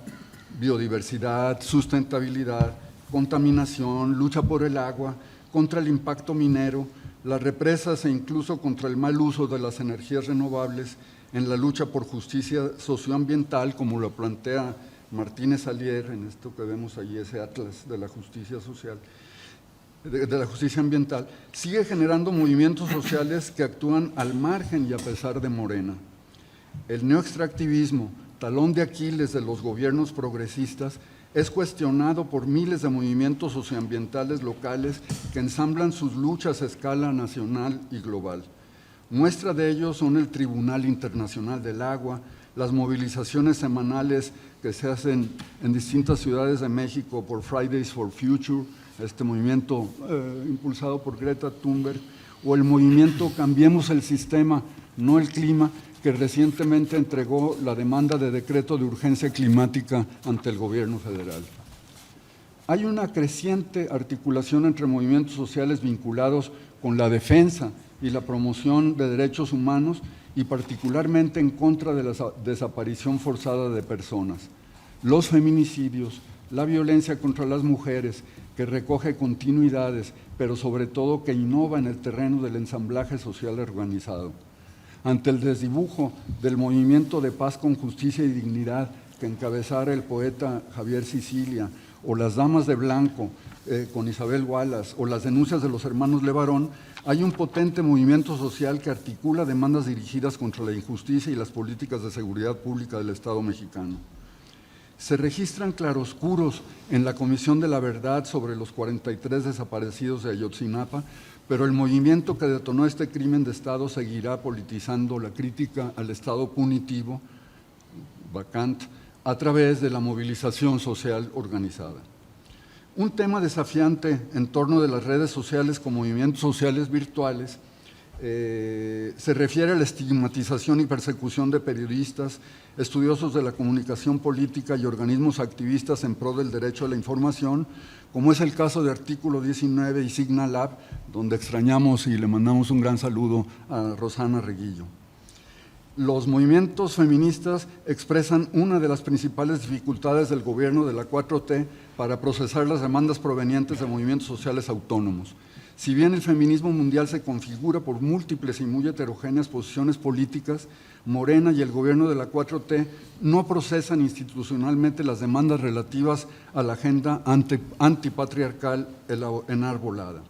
[SPEAKER 3] biodiversidad, sustentabilidad, contaminación, lucha por el agua, contra el impacto minero, las represas e incluso contra el mal uso de las energías renovables, en la lucha por justicia socioambiental, como lo plantea Martínez Alier, en esto que vemos allí, ese atlas de la justicia social, de la justicia ambiental, sigue generando movimientos sociales que actúan al margen y a pesar de Morena. El neoextractivismo, talón de Aquiles de los gobiernos progresistas, es cuestionado por miles de movimientos socioambientales locales que ensamblan sus luchas a escala nacional y global. Muestra de ello son el Tribunal Internacional del Agua, las movilizaciones semanales que se hacen en distintas ciudades de México por Fridays for Future, este movimiento impulsado por Greta Thunberg, o el movimiento Cambiemos el Sistema, no el Clima, que recientemente entregó la demanda de decreto de urgencia climática ante el gobierno federal. Hay una creciente articulación entre movimientos sociales vinculados con la defensa y la promoción de derechos humanos y particularmente en contra de la desaparición forzada de personas. los feminicidios, la violencia contra las mujeres, que recoge continuidades, pero sobre todo que innova en el terreno del ensamblaje social organizado. Ante el desdibujo del movimiento de paz con justicia y dignidad que encabezara el poeta Javier Sicilia, o las Damas de Blanco con Isabel Wallace, o las denuncias de los hermanos Levarón, hay un potente movimiento social que articula demandas dirigidas contra la injusticia y las políticas de seguridad pública del Estado mexicano. Se registran claroscuros en la Comisión de la Verdad sobre los 43 desaparecidos de Ayotzinapa, pero el movimiento que detonó este crimen de Estado seguirá politizando la crítica al Estado punitivo, vacante, a través de la movilización social organizada. Un tema desafiante en torno de las redes sociales con movimientos sociales virtuales se refiere a la estigmatización y persecución de periodistas, estudiosos de la comunicación política y organismos activistas en pro del derecho a la información, como es el caso de Artículo 19 y Signa Lab, donde extrañamos y le mandamos un gran saludo a Rosana Reguillo. Los movimientos feministas expresan una de las principales dificultades del gobierno de la 4T para procesar las demandas provenientes de movimientos sociales autónomos. Si bien el feminismo mundial se configura por múltiples y muy heterogéneas posiciones políticas, Morena y el gobierno de la 4T no procesan institucionalmente las demandas relativas a la agenda antipatriarcal enarbolada.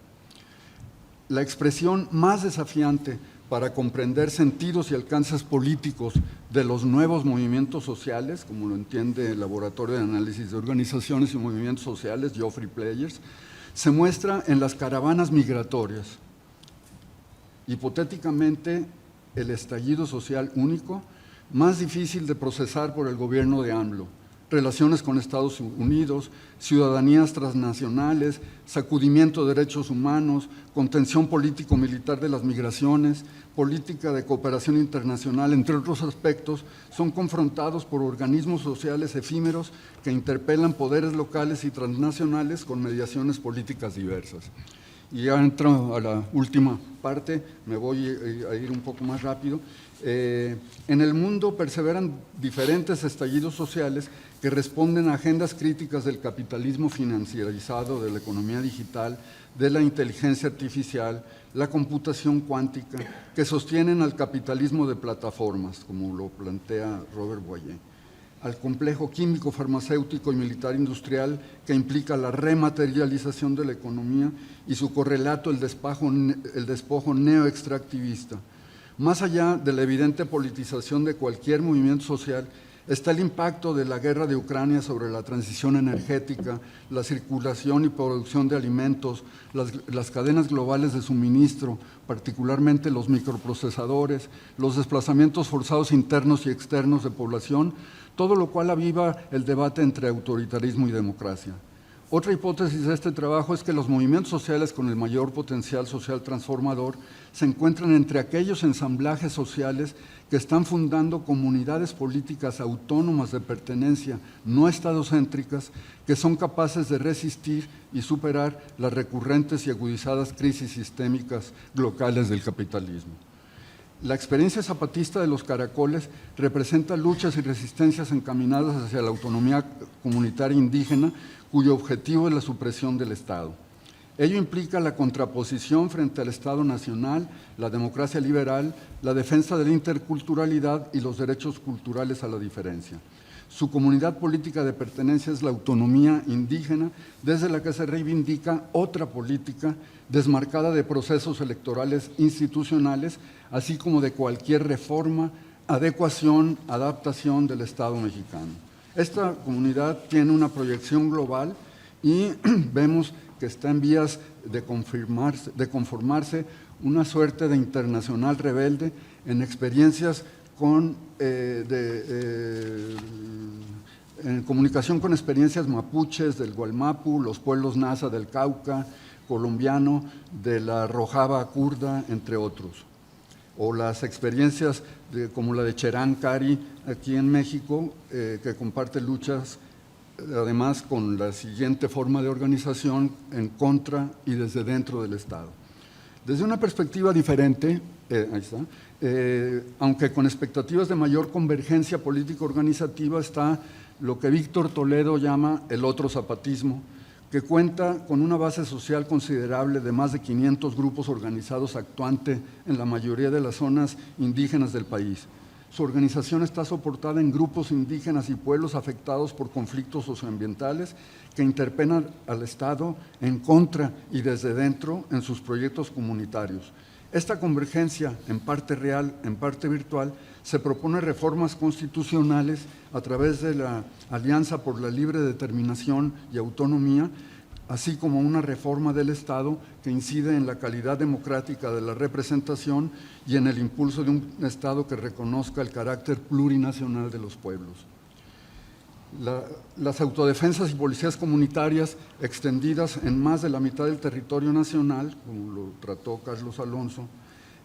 [SPEAKER 3] La expresión más desafiante para comprender sentidos y alcances políticos de los nuevos movimientos sociales, como lo entiende el Laboratorio de Análisis de Organizaciones y Movimientos Sociales, Geoffrey Players, se muestra en las caravanas migratorias. Hipotéticamente, el estallido social único, más difícil de procesar por el gobierno de AMLO, relaciones con Estados Unidos, ciudadanías transnacionales, sacudimiento de derechos humanos, contención político-militar de las migraciones, política de cooperación internacional, entre otros aspectos, son confrontados por organismos sociales efímeros que interpelan poderes locales y transnacionales con mediaciones políticas diversas. Y ya entro a la última parte, me voy a ir un poco más rápido. En el mundo perseveran diferentes estallidos sociales que responden a agendas críticas del capitalismo financierizado, de la economía digital, de la inteligencia artificial, la computación cuántica, que sostienen al capitalismo de plataformas, como lo plantea Robert Boyer, al complejo químico, farmacéutico y militar industrial que implica la rematerialización de la economía y su correlato, el despojo neoextractivista. Más allá de la evidente politización de cualquier movimiento social, está el impacto de la guerra de Ucrania sobre la transición energética, la circulación y producción de alimentos, las cadenas globales de suministro, particularmente los microprocesadores, los desplazamientos forzados internos y externos de población, todo lo cual aviva el debate entre autoritarismo y democracia. Otra hipótesis de este trabajo es que los movimientos sociales con el mayor potencial social transformador se encuentran entre aquellos ensamblajes sociales que están fundando comunidades políticas autónomas de pertenencia, no estadocéntricas, que son capaces de resistir y superar las recurrentes y agudizadas crisis sistémicas locales del capitalismo. La experiencia zapatista de los caracoles representa luchas y resistencias encaminadas hacia la autonomía comunitaria indígena, cuyo objetivo es la supresión del Estado. Ello implica la contraposición frente al Estado nacional, la democracia liberal, la defensa de la interculturalidad y los derechos culturales a la diferencia. Su comunidad política de pertenencia es la autonomía indígena, desde la que se reivindica otra política desmarcada de procesos electorales institucionales, así como de cualquier reforma, adecuación, adaptación del Estado mexicano. Esta comunidad tiene una proyección global y vemos que está en vías de conformarse una suerte de internacional rebelde en experiencias en comunicación con experiencias mapuches del Gualmapu, los pueblos Nasa del Cauca, colombiano, de la Rojava kurda, entre otros. O las experiencias como la de Cherán Cari aquí en México, que comparte luchas además con la siguiente forma de organización en contra y desde dentro del Estado. Desde una perspectiva diferente, Ahí está. Aunque con expectativas de mayor convergencia político-organizativa, está lo que Víctor Toledo llama el otro zapatismo, que cuenta con una base social considerable de más de 500 grupos organizados actuantes en la mayoría de las zonas indígenas del país. Su organización está soportada en grupos indígenas y pueblos afectados por conflictos socioambientales que interpelan al Estado en contra y desde dentro en sus proyectos comunitarios. Esta convergencia, en parte real, en parte virtual, se propone reformas constitucionales a través de la Alianza por la Libre Determinación y Autonomía, así como una reforma del Estado que incide en la calidad democrática de la representación y en el impulso de un Estado que reconozca el carácter plurinacional de los pueblos. Las autodefensas y policías comunitarias extendidas en más de la mitad del territorio nacional, como lo trató Carlos Alonso,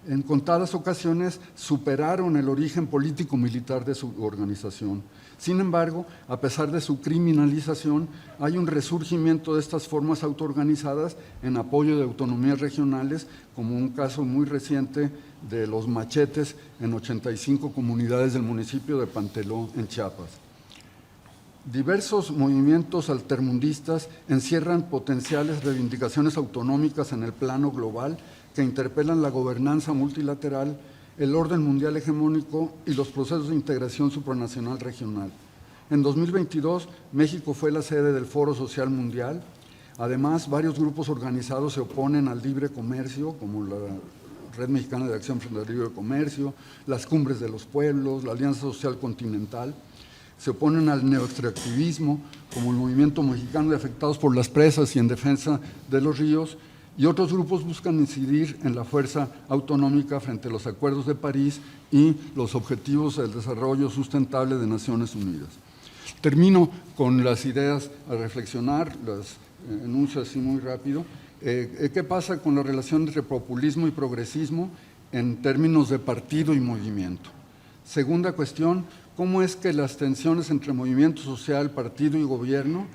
[SPEAKER 3] en contadas ocasiones superaron el origen político-militar de su organización. Sin embargo, a pesar de su criminalización, hay un resurgimiento de estas formas autoorganizadas en apoyo de autonomías regionales, como un caso muy reciente de los machetes en 85 comunidades del municipio de Panteló, en Chiapas. Diversos movimientos altermundistas encierran potenciales reivindicaciones autonómicas en el plano global que interpelan la gobernanza multilateral, el orden mundial hegemónico y los procesos de integración supranacional regional. En 2022, México fue la sede del Foro Social Mundial. Además, varios grupos organizados se oponen al libre comercio, como la Red Mexicana de Acción frente al Libre Comercio, las Cumbres de los Pueblos, la Alianza Social Continental. Se oponen al neoextractivismo, como el Movimiento Mexicano de Afectados por las Presas y en Defensa de los Ríos, y otros grupos buscan incidir en la fuerza autonómica frente a los acuerdos de París y los objetivos del desarrollo sustentable de Naciones Unidas. Termino con las ideas a reflexionar, las enuncio así muy rápido. ¿Qué pasa con la relación entre populismo y progresismo en términos de partido y movimiento? Segunda cuestión, ¿cómo es que las tensiones entre movimiento social, partido y gobierno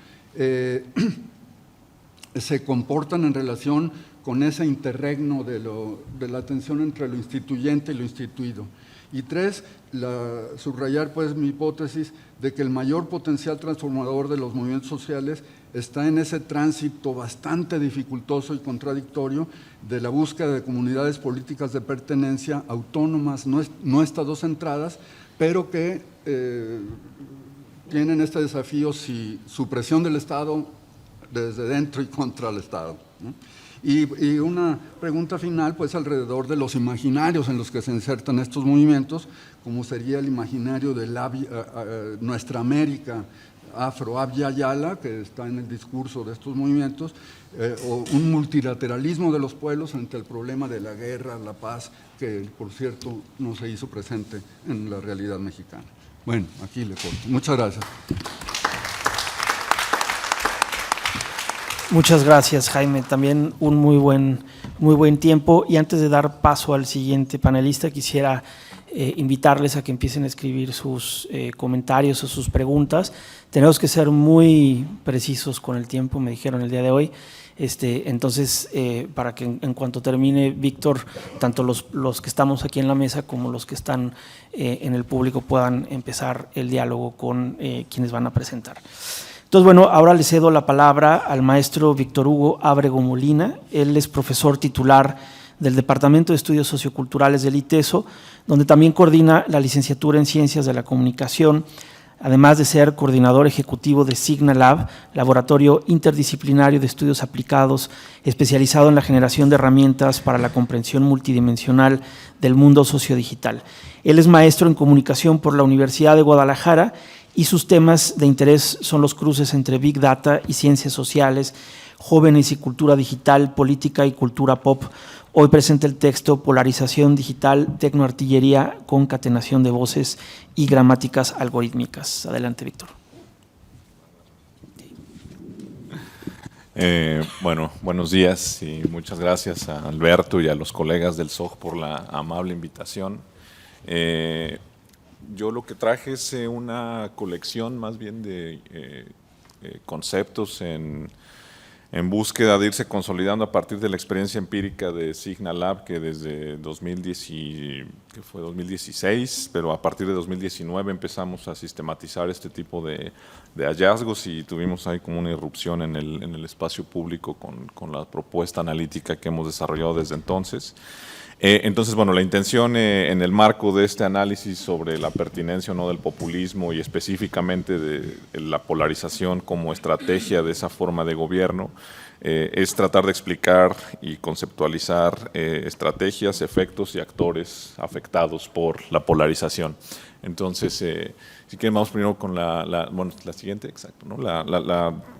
[SPEAKER 3] se comportan en relación con ese interregno de la tensión entre lo instituyente y lo instituido? Y tres, subrayar pues mi hipótesis de que el mayor potencial transformador de los movimientos sociales está en ese tránsito bastante dificultoso y contradictorio de la búsqueda de comunidades políticas de pertenencia autónomas, no estadocentradas, pero que tienen este desafío supresión del Estado desde dentro y contra el Estado, ¿no? Y una pregunta final, pues alrededor de los imaginarios en los que se insertan estos movimientos, como sería el imaginario de nuestra América afro, Abya Yala, que está en el discurso de estos movimientos, o un multilateralismo de los pueblos ante el problema de la guerra, la paz, que por cierto no se hizo presente en la realidad mexicana. Bueno, aquí le corto. Muchas gracias.
[SPEAKER 1] Muchas gracias, Jaime. También un muy buen tiempo. Y antes de dar paso al siguiente panelista, quisiera invitarles a que empiecen a escribir sus comentarios o sus preguntas. Tenemos que ser muy precisos con el tiempo, me dijeron el día de hoy. Entonces, para que en cuanto termine Víctor, tanto los que estamos aquí en la mesa como los que están en el público puedan empezar el diálogo con quienes van a presentar. Entonces, bueno, ahora le cedo la palabra al maestro Víctor Hugo Ábrego Molina. Él es profesor titular del Departamento de Estudios Socioculturales del ITESO, donde también coordina la licenciatura en Ciencias de la Comunicación, además de ser coordinador ejecutivo de Signa Lab, laboratorio interdisciplinario de estudios aplicados, especializado en la generación de herramientas para la comprensión multidimensional del mundo sociodigital. Él es maestro en comunicación por la Universidad de Guadalajara y sus temas de interés son los cruces entre Big Data y ciencias sociales, jóvenes y cultura digital, política y cultura pop. Hoy presenta el texto Polarización digital, tecnoartillería, concatenación de voces y gramáticas algorítmicas. Adelante, Víctor.
[SPEAKER 4] Bueno, buenos días y muchas gracias a Alberto y a los colegas del SOG por la amable invitación. Yo lo que traje es una colección más bien de conceptos en en búsqueda de irse consolidando a partir de la experiencia empírica de Signalab, que desde 2016, pero a partir de 2019 empezamos a sistematizar este tipo de hallazgos y tuvimos ahí como una irrupción en el espacio público con la propuesta analítica que hemos desarrollado desde entonces. Entonces, bueno, la intención en el marco de este análisis sobre la pertinencia o no del populismo y específicamente de la polarización como estrategia de esa forma de gobierno es tratar de explicar y conceptualizar estrategias, efectos y actores afectados por la polarización. Entonces, si quieren, vamos primero con la siguiente, exacto, ¿no?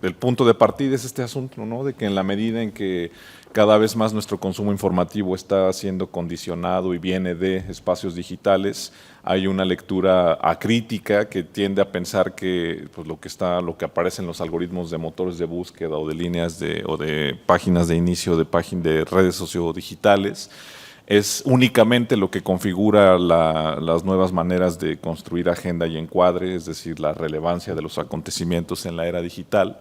[SPEAKER 4] El punto de partida es este asunto, ¿no? De que en la medida en que cada vez más nuestro consumo informativo está siendo condicionado y viene de espacios digitales, hay una lectura acrítica que tiende a pensar que pues, lo que aparece en los algoritmos de motores de búsqueda o de líneas o de páginas de inicio de redes sociodigitales es únicamente lo que configura las nuevas maneras de construir agenda y encuadre, es decir, la relevancia de los acontecimientos en la era digital.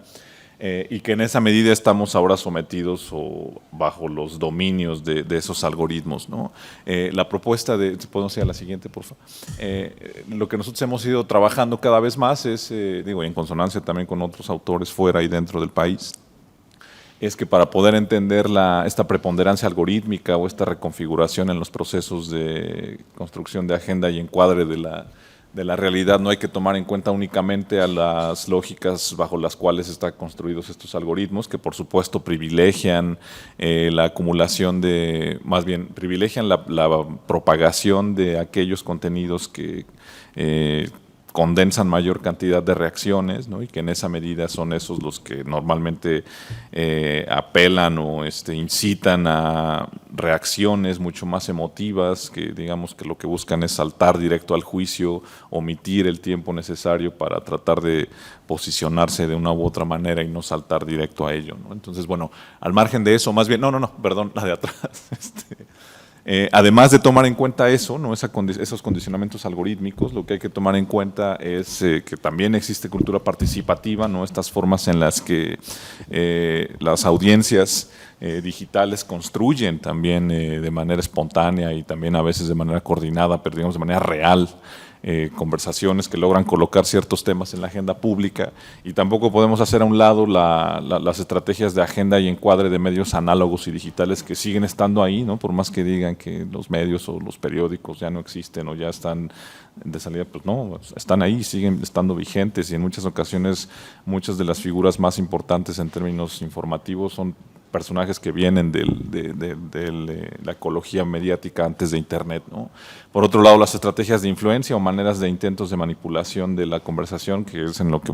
[SPEAKER 4] Y que en esa medida estamos ahora sometidos o bajo los dominios de esos algoritmos, ¿no? La propuesta ¿podemos ir a la siguiente, por favor? Lo que nosotros hemos ido trabajando cada vez más es, en consonancia también con otros autores fuera y dentro del país, es que para poder entender esta preponderancia algorítmica o esta reconfiguración en los procesos de construcción de agenda y encuadre de la realidad, no hay que tomar en cuenta únicamente a las lógicas bajo las cuales están construidos estos algoritmos, que por supuesto privilegian la acumulación privilegian la propagación de aquellos contenidos que condensan mayor cantidad de reacciones, ¿no? Y que en esa medida son esos los que normalmente apelan o incitan a reacciones mucho más emotivas, que digamos que lo que buscan es saltar directo al juicio, omitir el tiempo necesario para tratar de posicionarse de una u otra manera y no saltar directo a ello, ¿no? Entonces, bueno, al margen de eso, más bien, perdón, la de atrás, además de tomar en cuenta eso, ¿no? Esos condicionamientos algorítmicos, lo que hay que tomar en cuenta es que también existe cultura participativa, ¿no? Estas formas en las que las audiencias digitales construyen también de manera espontánea y también a veces de manera coordinada, pero digamos de manera real, conversaciones que logran colocar ciertos temas en la agenda pública, y tampoco podemos hacer a un lado las estrategias de agenda y encuadre de medios análogos y digitales que siguen estando ahí, ¿no? Por más que digan que los medios o los periódicos ya no existen o ya están de salida, pues no, están ahí, siguen estando vigentes, y en muchas ocasiones muchas de las figuras más importantes en términos informativos son personajes que vienen de la ecología mediática antes de Internet, ¿no? Por otro lado, las estrategias de influencia o maneras de intentos de manipulación de la conversación, que es en lo que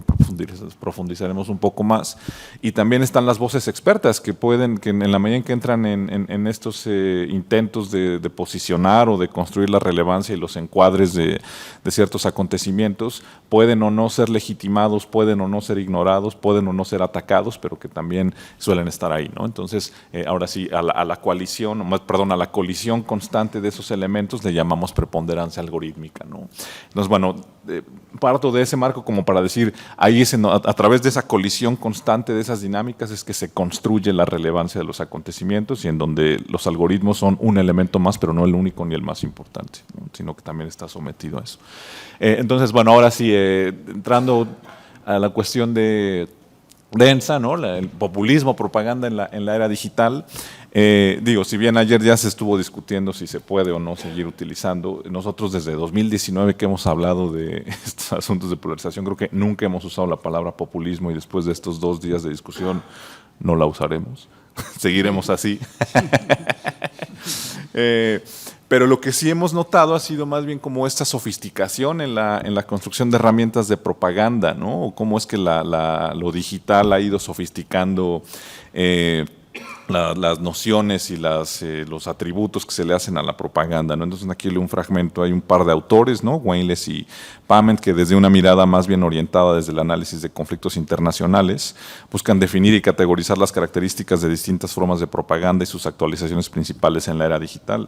[SPEAKER 4] profundizaremos un poco más. Y también están las voces expertas, que en la medida en que entran en estos intentos de posicionar o de construir la relevancia y los encuadres de ciertos acontecimientos, pueden o no ser legitimados, pueden o no ser ignorados, pueden o no ser atacados, pero que también suelen estar ahí, ¿no? Entonces, ahora sí, a la colisión constante de esos elementos le llamamos preponderancia algorítmica, ¿no? Entonces, bueno, parto de ese marco como para decir, ahí a través de esa colisión constante de esas dinámicas es que se construye la relevancia de los acontecimientos, y en donde los algoritmos son un elemento más, pero no el único ni el más importante, ¿no? Sino que también está sometido a eso. Entonces, bueno, ahora sí, entrando a la cuestión densa, ¿no? El populismo, propaganda en la era digital. Si bien ayer ya se estuvo discutiendo si se puede o no seguir utilizando, nosotros desde 2019 que hemos hablado de estos asuntos de polarización, creo que nunca hemos usado la palabra populismo, y después de estos 2 días de discusión no la usaremos. Seguiremos así. Pero lo que sí hemos notado ha sido más bien como esta sofisticación en la construcción de herramientas de propaganda, ¿no? O cómo es que lo digital ha ido sofisticando las nociones y los atributos que se le hacen a la propaganda, ¿no? Entonces aquí leo un fragmento, hay un par de autores, ¿no? Weines y Pament, que desde una mirada más bien orientada desde el análisis de conflictos internacionales buscan definir y categorizar las características de distintas formas de propaganda y sus actualizaciones principales en la era digital.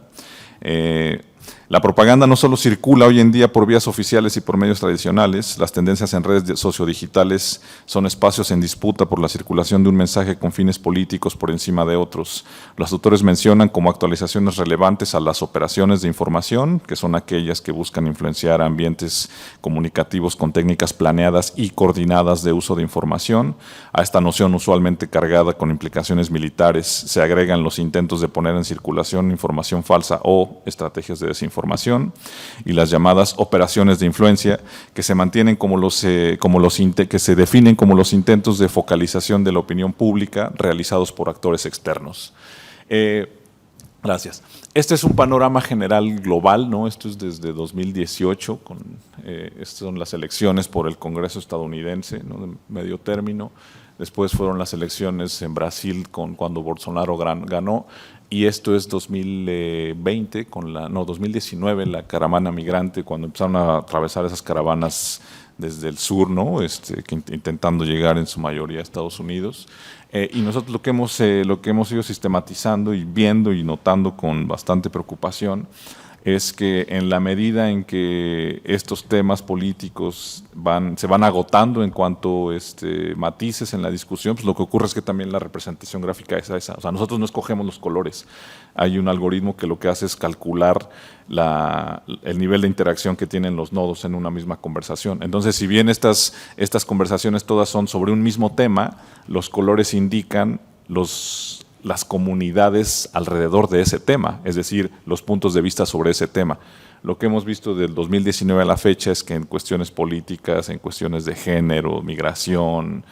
[SPEAKER 4] La propaganda no solo circula hoy en día por vías oficiales y por medios tradicionales, las tendencias en redes sociodigitales son espacios en disputa por la circulación de un mensaje con fines políticos por encima de otros. Los autores mencionan como actualizaciones relevantes a las operaciones de información, que son aquellas que buscan influenciar ambientes comunicativos con técnicas planeadas y coordinadas de uso de información. A esta noción usualmente cargada con implicaciones militares se agregan los intentos de poner en circulación información falsa o estrategias de desinformación, y las llamadas operaciones de influencia, que se mantienen que se definen como los intentos de focalización de la opinión pública realizados por actores externos. Gracias. Este es un panorama general global, ¿no? Esto es desde 2018, estas son las elecciones por el Congreso estadounidense, ¿no?, de medio término. Después fueron las elecciones en Brasil cuando Bolsonaro ganó, y esto es 2019, la caravana migrante, cuando empezaron a atravesar esas caravanas desde el sur, ¿no?, intentando llegar en su mayoría a Estados Unidos. Y nosotros lo que hemos ido sistematizando y viendo y notando con bastante preocupación es que en la medida en que estos temas políticos se van agotando en cuanto matices en la discusión, pues lo que ocurre es que también la representación gráfica es esa. O sea, nosotros no escogemos los colores. Hay un algoritmo que lo que hace es calcular el nivel de interacción que tienen los nodos en una misma conversación. Entonces, si bien estas conversaciones todas son sobre un mismo tema, los colores indican las comunidades alrededor de ese tema, es decir, los puntos de vista sobre ese tema. Lo que hemos visto del 2019 a la fecha es que en cuestiones políticas, en cuestiones de género, migración,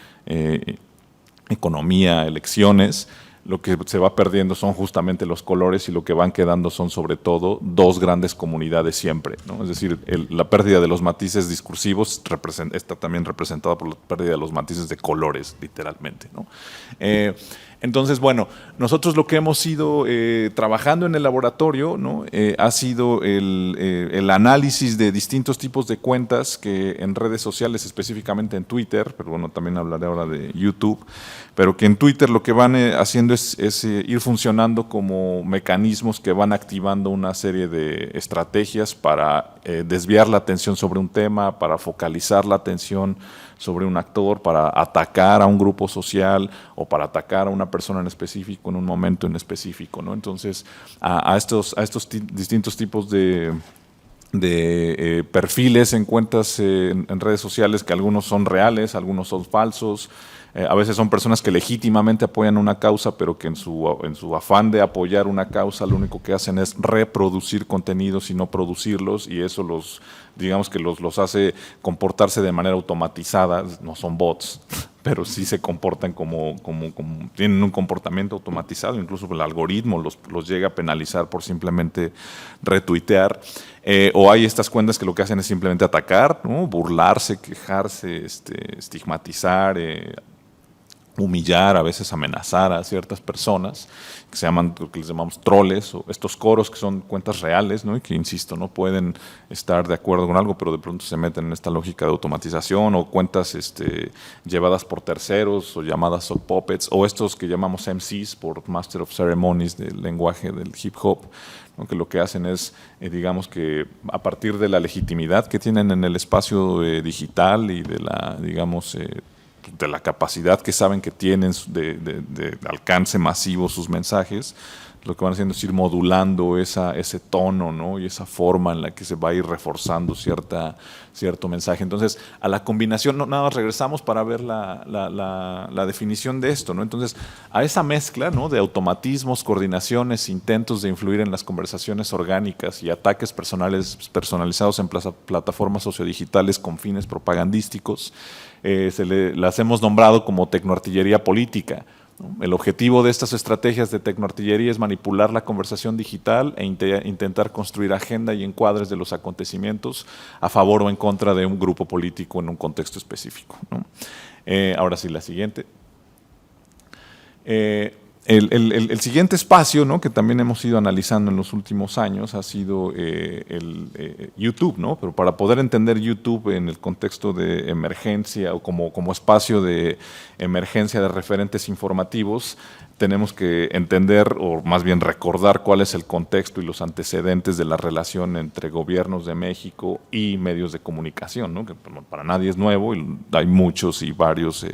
[SPEAKER 4] economía, elecciones, lo que se va perdiendo son justamente los colores, y lo que van quedando son sobre todo dos grandes comunidades siempre, ¿no? Es decir, la pérdida de los matices discursivos está también representada por la pérdida de los matices de colores, literalmente, ¿no? Entonces, bueno, nosotros lo que hemos ido trabajando en el laboratorio, ¿no?, ha sido el análisis de distintos tipos de cuentas que en redes sociales, específicamente en Twitter, pero bueno, también hablaré ahora de YouTube, pero que en Twitter lo que van haciendo es ir funcionando como mecanismos que van activando una serie de estrategias para desviar la atención sobre un tema, para focalizar la atención sobre un actor, para atacar a un grupo social o para atacar a una persona en específico en un momento en específico, ¿no? Entonces, a estos distintos tipos de perfiles en cuentas en redes sociales, que algunos son reales, algunos son falsos, a veces son personas que legítimamente apoyan una causa, pero que en su afán de apoyar una causa lo único que hacen es reproducir contenidos y no producirlos, y eso los hace comportarse de manera automatizada. No son bots, pero sí se comportan como tienen un comportamiento automatizado. Incluso el algoritmo los llega a penalizar por simplemente retuitear. O hay estas cuentas que lo que hacen es simplemente atacar, ¿no?, burlarse, quejarse, estigmatizar, humillar, a veces amenazar a ciertas personas, que les llamamos troles, o estos coros que son cuentas reales, ¿no?, y que, insisto, no pueden estar de acuerdo con algo, pero de pronto se meten en esta lógica de automatización, o cuentas llevadas por terceros, o llamadas sock puppets, o estos que llamamos MCs, por Master of Ceremonies, del lenguaje del hip hop, ¿no?, que lo que hacen es, digamos que a partir de la legitimidad que tienen en el espacio digital y de la capacidad que saben que tienen de alcance masivo sus mensajes, lo que van haciendo es ir modulando ese tono, ¿no?, y esa forma en la que se va a ir reforzando cierto mensaje. Entonces, a la combinación, nada más regresamos para ver la definición de esto, ¿no? Entonces, a esa mezcla, ¿no?, de automatismos, coordinaciones, intentos de influir en las conversaciones orgánicas y ataques personalizados en plataformas sociodigitales con fines propagandísticos, las hemos nombrado como tecnoartillería política, ¿no? El objetivo de estas estrategias de tecnoartillería es manipular la conversación digital e intentar construir agenda y encuadres de los acontecimientos a favor o en contra de un grupo político en un contexto específico, ¿no? Ahora sí, la siguiente. El siguiente espacio, ¿no?, que también hemos ido analizando en los últimos años ha sido YouTube, ¿no? Pero para poder entender YouTube en el contexto de emergencia o como espacio de emergencia de referentes informativos, tenemos que entender, o más bien recordar, cuál es el contexto y los antecedentes de la relación entre gobiernos de México y medios de comunicación, ¿no?, que para nadie es nuevo, y hay muchos y varios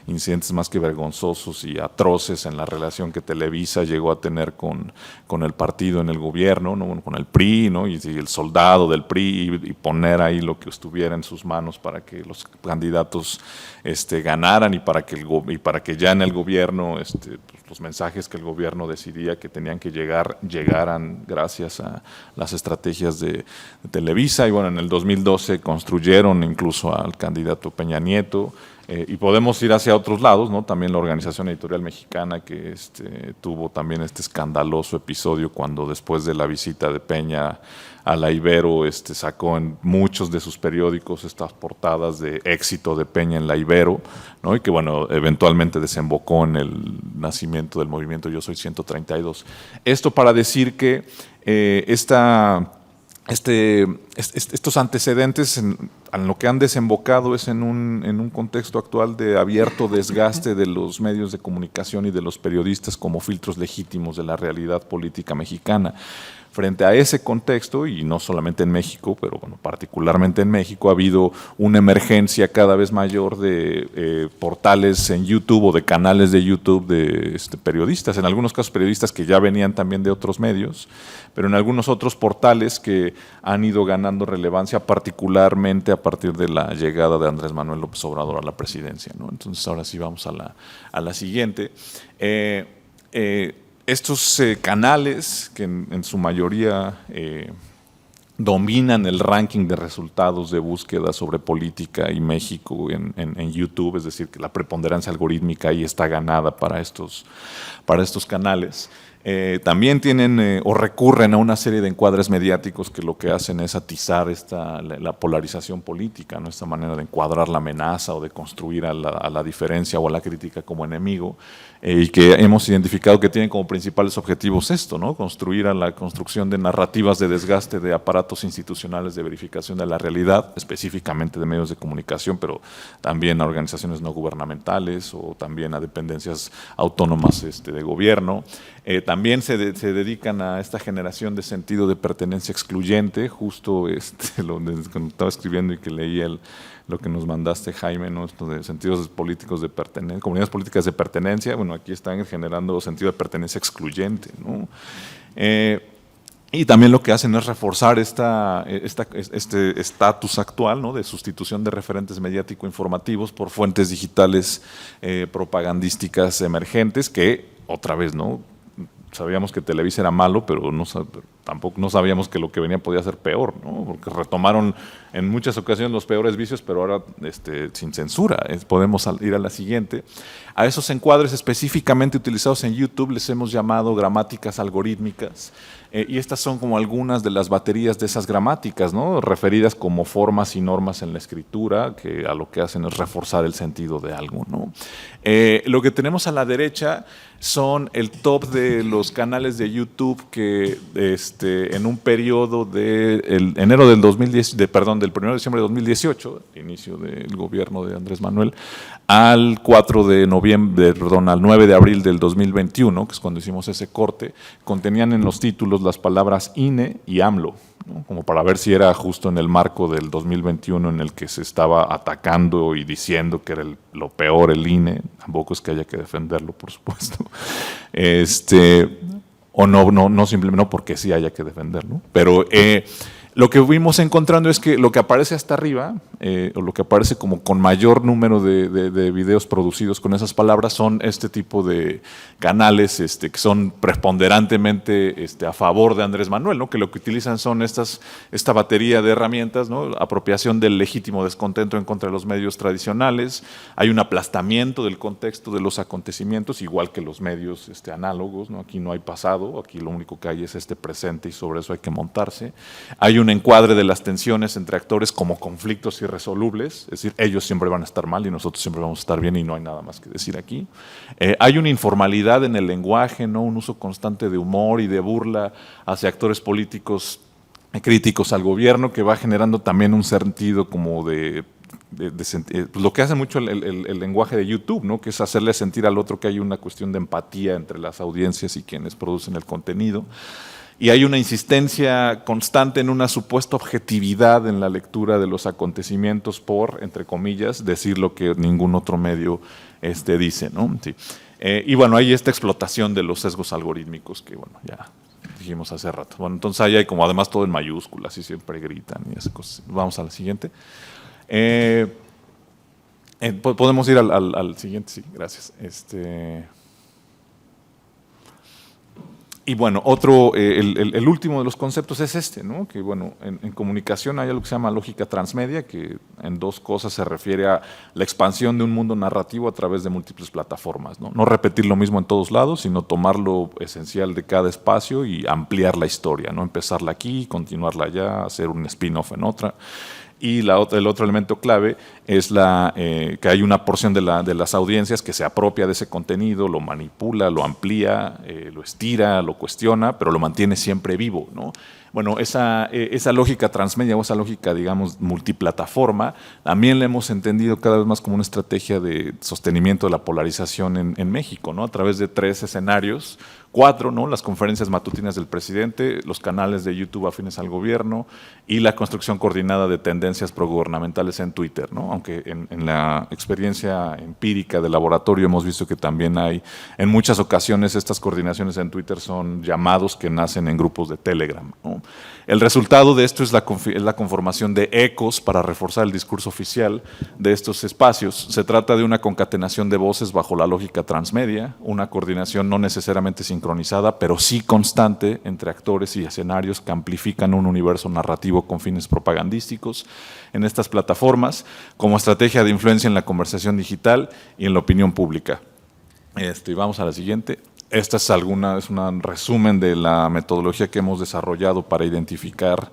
[SPEAKER 4] incidentes más que vergonzosos y atroces en la relación que Televisa llegó a tener con el partido en el gobierno, ¿no?, bueno, con el PRI, ¿no?, y el soldado del PRI, y poner ahí lo que estuviera en sus manos para que los candidatos ganaran, y para que ya en el gobierno pues, los mensajes que el gobierno decidía que tenían que llegaran gracias a las estrategias de Televisa. Y bueno, en el 2012 construyeron incluso al candidato Peña Nieto, y podemos ir hacia otros lados, ¿no? También la Organización Editorial Mexicana, que tuvo también este escandaloso episodio cuando, después de la visita de Peña a la Ibero, sacó en muchos de sus periódicos estas portadas de éxito de Peña en la Ibero, ¿no? Y que bueno, eventualmente desembocó en el nacimiento del movimiento Yo Soy 132. Esto para decir que estos antecedentes en lo que han desembocado es en un contexto actual de abierto desgaste de los medios de comunicación y de los periodistas como filtros legítimos de la realidad política mexicana. Frente a ese contexto, y no solamente en México, pero bueno, particularmente en México, ha habido una emergencia cada vez mayor de portales en YouTube o de canales de YouTube de periodistas, en algunos casos periodistas que ya venían también de otros medios, pero en algunos otros portales que han ido ganando relevancia, particularmente a partir de la llegada de Andrés Manuel López Obrador a la presidencia, ¿no? Entonces ahora sí vamos a la siguiente. Estos canales, que en su mayoría dominan el ranking de resultados de búsqueda sobre política y México en YouTube, es decir, que la preponderancia algorítmica ahí está ganada para estos canales. También tienen o recurren a una serie de encuadres mediáticos que lo que hacen es atizar la polarización política, ¿no? Esta manera de encuadrar la amenaza o de construir a la diferencia o a la crítica como enemigo, y que hemos identificado que tienen como principales objetivos esto, ¿no? Construir a la construcción de narrativas de desgaste de aparatos institucionales de verificación de la realidad, específicamente de medios de comunicación, pero también a organizaciones no gubernamentales o también a dependencias autónomas de gobierno. También se dedican a esta generación de sentido de pertenencia excluyente, justo cuando estaba escribiendo y que leí lo que nos mandaste, Jaime, ¿no? Esto de sentidos políticos de pertenencia, comunidades políticas de pertenencia. Bueno, aquí están generando sentido de pertenencia excluyente, ¿no? Y también lo que hacen es reforzar este estatus actual, ¿no?, de sustitución de referentes mediático-informativos por fuentes digitales propagandísticas emergentes que, otra vez, ¿no?, sabíamos que Televisa era malo, pero tampoco no sabíamos que lo que venía podía ser peor, ¿no? Porque retomaron en muchas ocasiones los peores vicios, pero ahora sin censura. Podemos ir a la siguiente. A esos encuadres específicamente utilizados en YouTube les hemos llamado gramáticas algorítmicas, y estas son como algunas de las baterías de esas gramáticas, ¿no?, referidas como formas y normas en la escritura, que a lo que hacen es reforzar el sentido de algo, ¿no? Lo que tenemos a la derecha son el top de los canales de YouTube que en un periodo del 1 de diciembre de 2018, inicio del gobierno de Andrés Manuel, al 9 de abril del 2021, que es cuando hicimos ese corte, contenían en los títulos las palabras INE y AMLO, ¿no?, como para ver si era justo en el marco del 2021 en el que se estaba atacando y diciendo que era lo peor el INE. Tampoco es que haya que defenderlo, por supuesto. O no simplemente no porque sí haya que defenderlo, pero lo que fuimos encontrando es que lo que aparece hasta arriba, o lo que aparece como con mayor número de videos producidos con esas palabras, son este tipo de canales que son preponderantemente a favor de Andrés Manuel, ¿no?, que lo que utilizan son esta batería de herramientas, ¿no?, apropiación del legítimo descontento en contra de los medios tradicionales. Hay un aplastamiento del contexto de los acontecimientos, igual que los medios análogos, ¿no? Aquí no hay pasado, aquí lo único que hay es presente y sobre eso hay que montarse. Hay un un encuadre de las tensiones entre actores como conflictos irresolubles, es decir, ellos siempre van a estar mal y nosotros siempre vamos a estar bien y no hay nada más que decir aquí. Hay una informalidad en el lenguaje, ¿no? Un uso constante de humor y de burla hacia actores políticos críticos al gobierno que va generando también un sentido como lo que hace mucho el lenguaje de YouTube, ¿no? Que es hacerle sentir al otro que hay una cuestión de empatía entre las audiencias y quienes producen el contenido. Y hay una insistencia constante en una supuesta objetividad en la lectura de los acontecimientos por, entre comillas, decir lo que ningún otro medio dice, ¿no? Sí. Y bueno, hay esta explotación de los sesgos algorítmicos que, bueno, ya dijimos hace rato. Bueno, entonces ahí hay como además todo en mayúsculas y siempre gritan y esas cosas. Vamos a la siguiente. Podemos ir al siguiente, sí, gracias. Y bueno, el último de los conceptos es ¿no? Que bueno, en comunicación hay algo que se llama lógica transmedia, que en dos cosas se refiere a la expansión de un mundo narrativo a través de múltiples plataformas, ¿no? No repetir lo mismo en todos lados, sino tomar lo esencial de cada espacio y ampliar la historia, ¿no? Empezarla aquí, continuarla allá, hacer un spin-off en otra. Y el otro elemento clave es que hay una porción de las audiencias que se apropia de ese contenido, lo manipula, lo amplía, lo estira, lo cuestiona, pero lo mantiene siempre vivo, ¿no? Bueno, esa lógica transmedia o esa lógica, digamos, multiplataforma, también la hemos entendido cada vez más como una estrategia de sostenimiento de la polarización en México, ¿no? A través de 3 escenarios, 4, ¿no? Las conferencias matutinas del presidente, los canales de YouTube afines al gobierno y la construcción coordinada de tendencias progubernamentales en Twitter, ¿no? Aunque en la experiencia empírica de laboratorio hemos visto que también hay, en muchas ocasiones estas coordinaciones en Twitter son llamados que nacen en grupos de Telegram, ¿no? El resultado de esto es la conformación de ecos para reforzar el discurso oficial de estos espacios. Se trata de una concatenación de voces bajo la lógica transmedia, una coordinación no necesariamente sincronizada, pero sí constante entre actores y escenarios que amplifican un universo narrativo con fines propagandísticos en estas plataformas, como estrategia de influencia en la conversación digital y en la opinión pública. Vamos a la siguiente. Esta es un resumen de la metodología que hemos desarrollado para identificar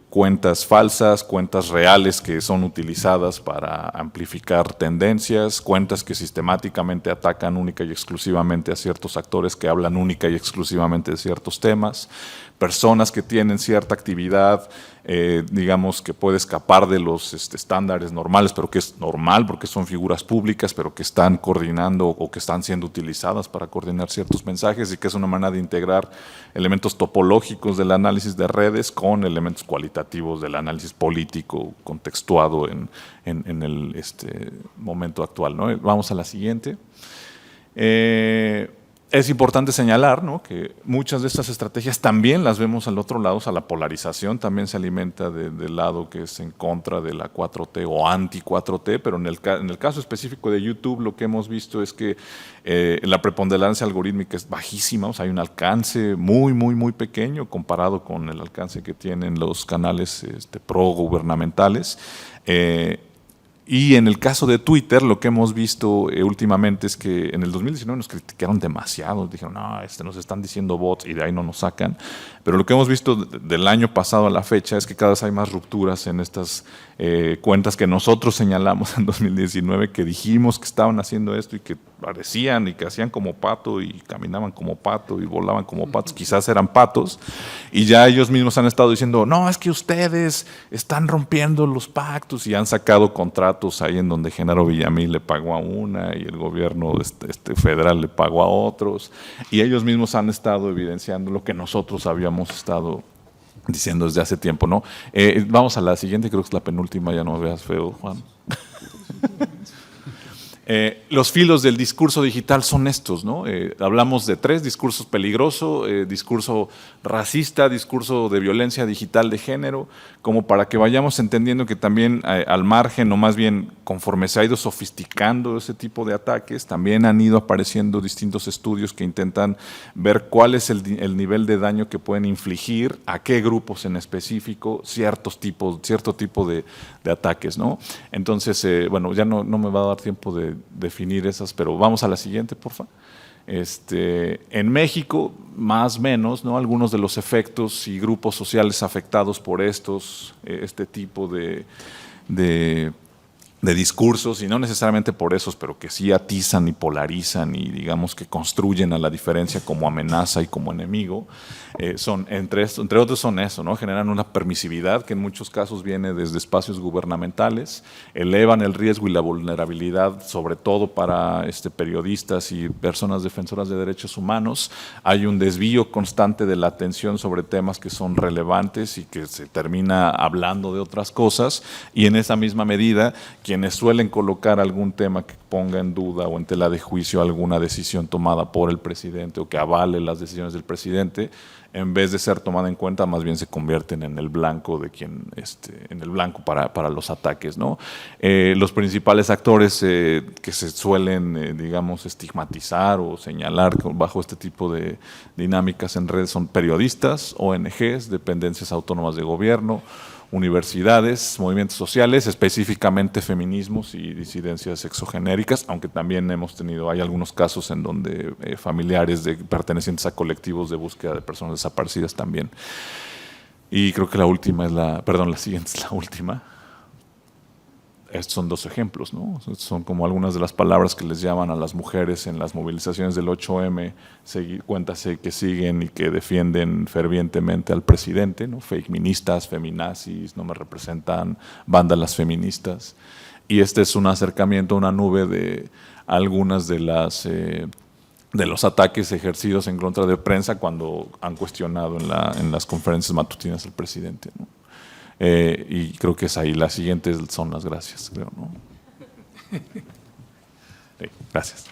[SPEAKER 4] cuentas falsas, cuentas reales que son utilizadas para amplificar tendencias, cuentas que sistemáticamente atacan única y exclusivamente a ciertos actores que hablan única y exclusivamente de ciertos temas, personas que tienen cierta actividad, digamos, que puede escapar de los estándares normales, pero que es normal porque son figuras públicas, pero que están coordinando o que están siendo utilizadas para coordinar ciertos mensajes y que es una manera de integrar elementos topológicos del análisis de redes con elementos cualitativos del análisis político contextuado en el momento actual, ¿no? Vamos a la siguiente. Es importante señalar, ¿no?, que muchas de estas estrategias también las vemos al otro lado, o sea, la polarización también se alimenta del lado que es en contra de la 4T o anti-4T, pero en el caso específico de YouTube lo que hemos visto es que la preponderancia algorítmica es bajísima, o sea, hay un alcance muy, muy, muy pequeño comparado con el alcance que tienen los canales pro-gubernamentales. Y en el caso de Twitter, lo que hemos visto últimamente es que en el 2019 nos criticaron demasiado, dijeron, no, nos están diciendo bots y de ahí no nos sacan. Pero lo que hemos visto del año pasado a la fecha es que cada vez hay más rupturas en estas cuentas que nosotros señalamos en 2019, que dijimos que estaban haciendo esto y que parecían y que hacían como pato y caminaban como pato y volaban como patos, quizás eran patos, y ya ellos mismos han estado diciendo, no, es que ustedes están rompiendo los pactos y han sacado contratos ahí en donde Genaro Villamil le pagó a una y el gobierno federal le pagó a otros, y ellos mismos han estado evidenciando lo que nosotros habíamos estado diciendo desde hace tiempo, ¿no? Vamos a la siguiente, creo que es la penúltima, ya no me veas feo, Juan. Los filos del discurso digital son estos, ¿no? Hablamos de 3: discurso peligroso, discurso racista, discurso de violencia digital de género, como para que vayamos entendiendo que también al margen, o más bien conforme se ha ido sofisticando ese tipo de ataques, también han ido apareciendo distintos estudios que intentan ver cuál es el nivel de daño que pueden infligir a qué grupos en específico cierto tipo de ataques, ¿no? Entonces, bueno, ya no me va a dar tiempo de definir esas, pero vamos a la siguiente, por favor. En México, más o menos, ¿no? Algunos de los efectos y grupos sociales afectados por este tipo de discursos, y no necesariamente por esos, pero que sí atizan y polarizan y digamos que construyen a la diferencia como amenaza y como enemigo, son entre otros son eso, ¿no? Generan una permisividad que en muchos casos viene desde espacios gubernamentales, elevan el riesgo y la vulnerabilidad, sobre todo para periodistas y personas defensoras de derechos humanos. Hay un desvío constante de la atención sobre temas que son relevantes y que se termina hablando de otras cosas, y en esa misma medida quienes suelen colocar algún tema que ponga en duda o en tela de juicio alguna decisión tomada por el presidente o que avale las decisiones del presidente, en vez de ser tomada en cuenta, más bien se convierten en el blanco de en el blanco para los ataques, ¿no? Los principales actores que se suelen, digamos, estigmatizar o señalar bajo este tipo de dinámicas en redes son periodistas, ONGs, dependencias autónomas de gobierno, universidades, movimientos sociales, específicamente feminismos y disidencias sexogenéricas, aunque también hay algunos casos en donde familiares pertenecientes a colectivos de búsqueda de personas desaparecidas también. Y creo que la siguiente es la última. Estos son dos ejemplos, ¿no? Son como algunas de las palabras que les llaman a las mujeres en las movilizaciones del 8M, cuéntase que siguen y que defienden fervientemente al presidente, ¿no? Fake ministas, feminazis, no me representan, vándalas feministas. Y este es un acercamiento a una nube de algunas de los ataques ejercidos en contra de prensa cuando han cuestionado en las conferencias matutinas al presidente, ¿no? Y creo que es ahí. Las siguientes son las gracias, creo, ¿no? Sí, gracias.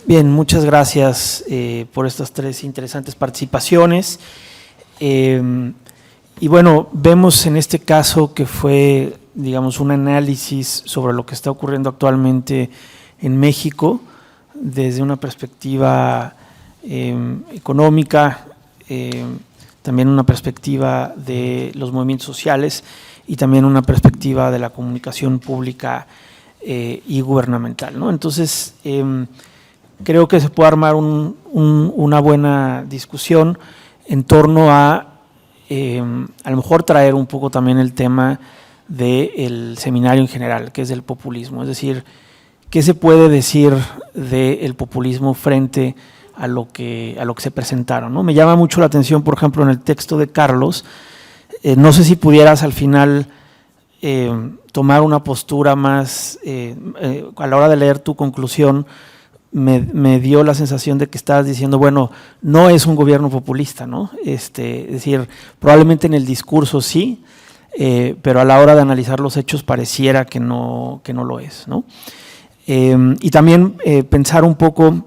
[SPEAKER 1] Bien, muchas gracias por estas tres interesantes participaciones. Y bueno, vemos en este caso que fue, digamos, un análisis sobre lo que está ocurriendo actualmente en México desde una perspectiva económica, también una perspectiva de los movimientos sociales y también una perspectiva de la comunicación pública y gubernamental, ¿no? Entonces, creo que se puede armar una buena discusión en torno a lo mejor traer un poco también el tema del seminario en general, que es el populismo, es decir, ¿qué se puede decir del populismo frente a lo que se presentaron, ¿no? Me llama mucho la atención, por ejemplo, en el texto de Carlos, no sé si pudieras al final tomar una postura más, a la hora de leer tu conclusión, me dio la sensación de que estabas diciendo, bueno, no es un gobierno populista, ¿no? Es decir, probablemente en el discurso sí, pero a la hora de analizar los hechos pareciera que no lo es, ¿no? Y también pensar un poco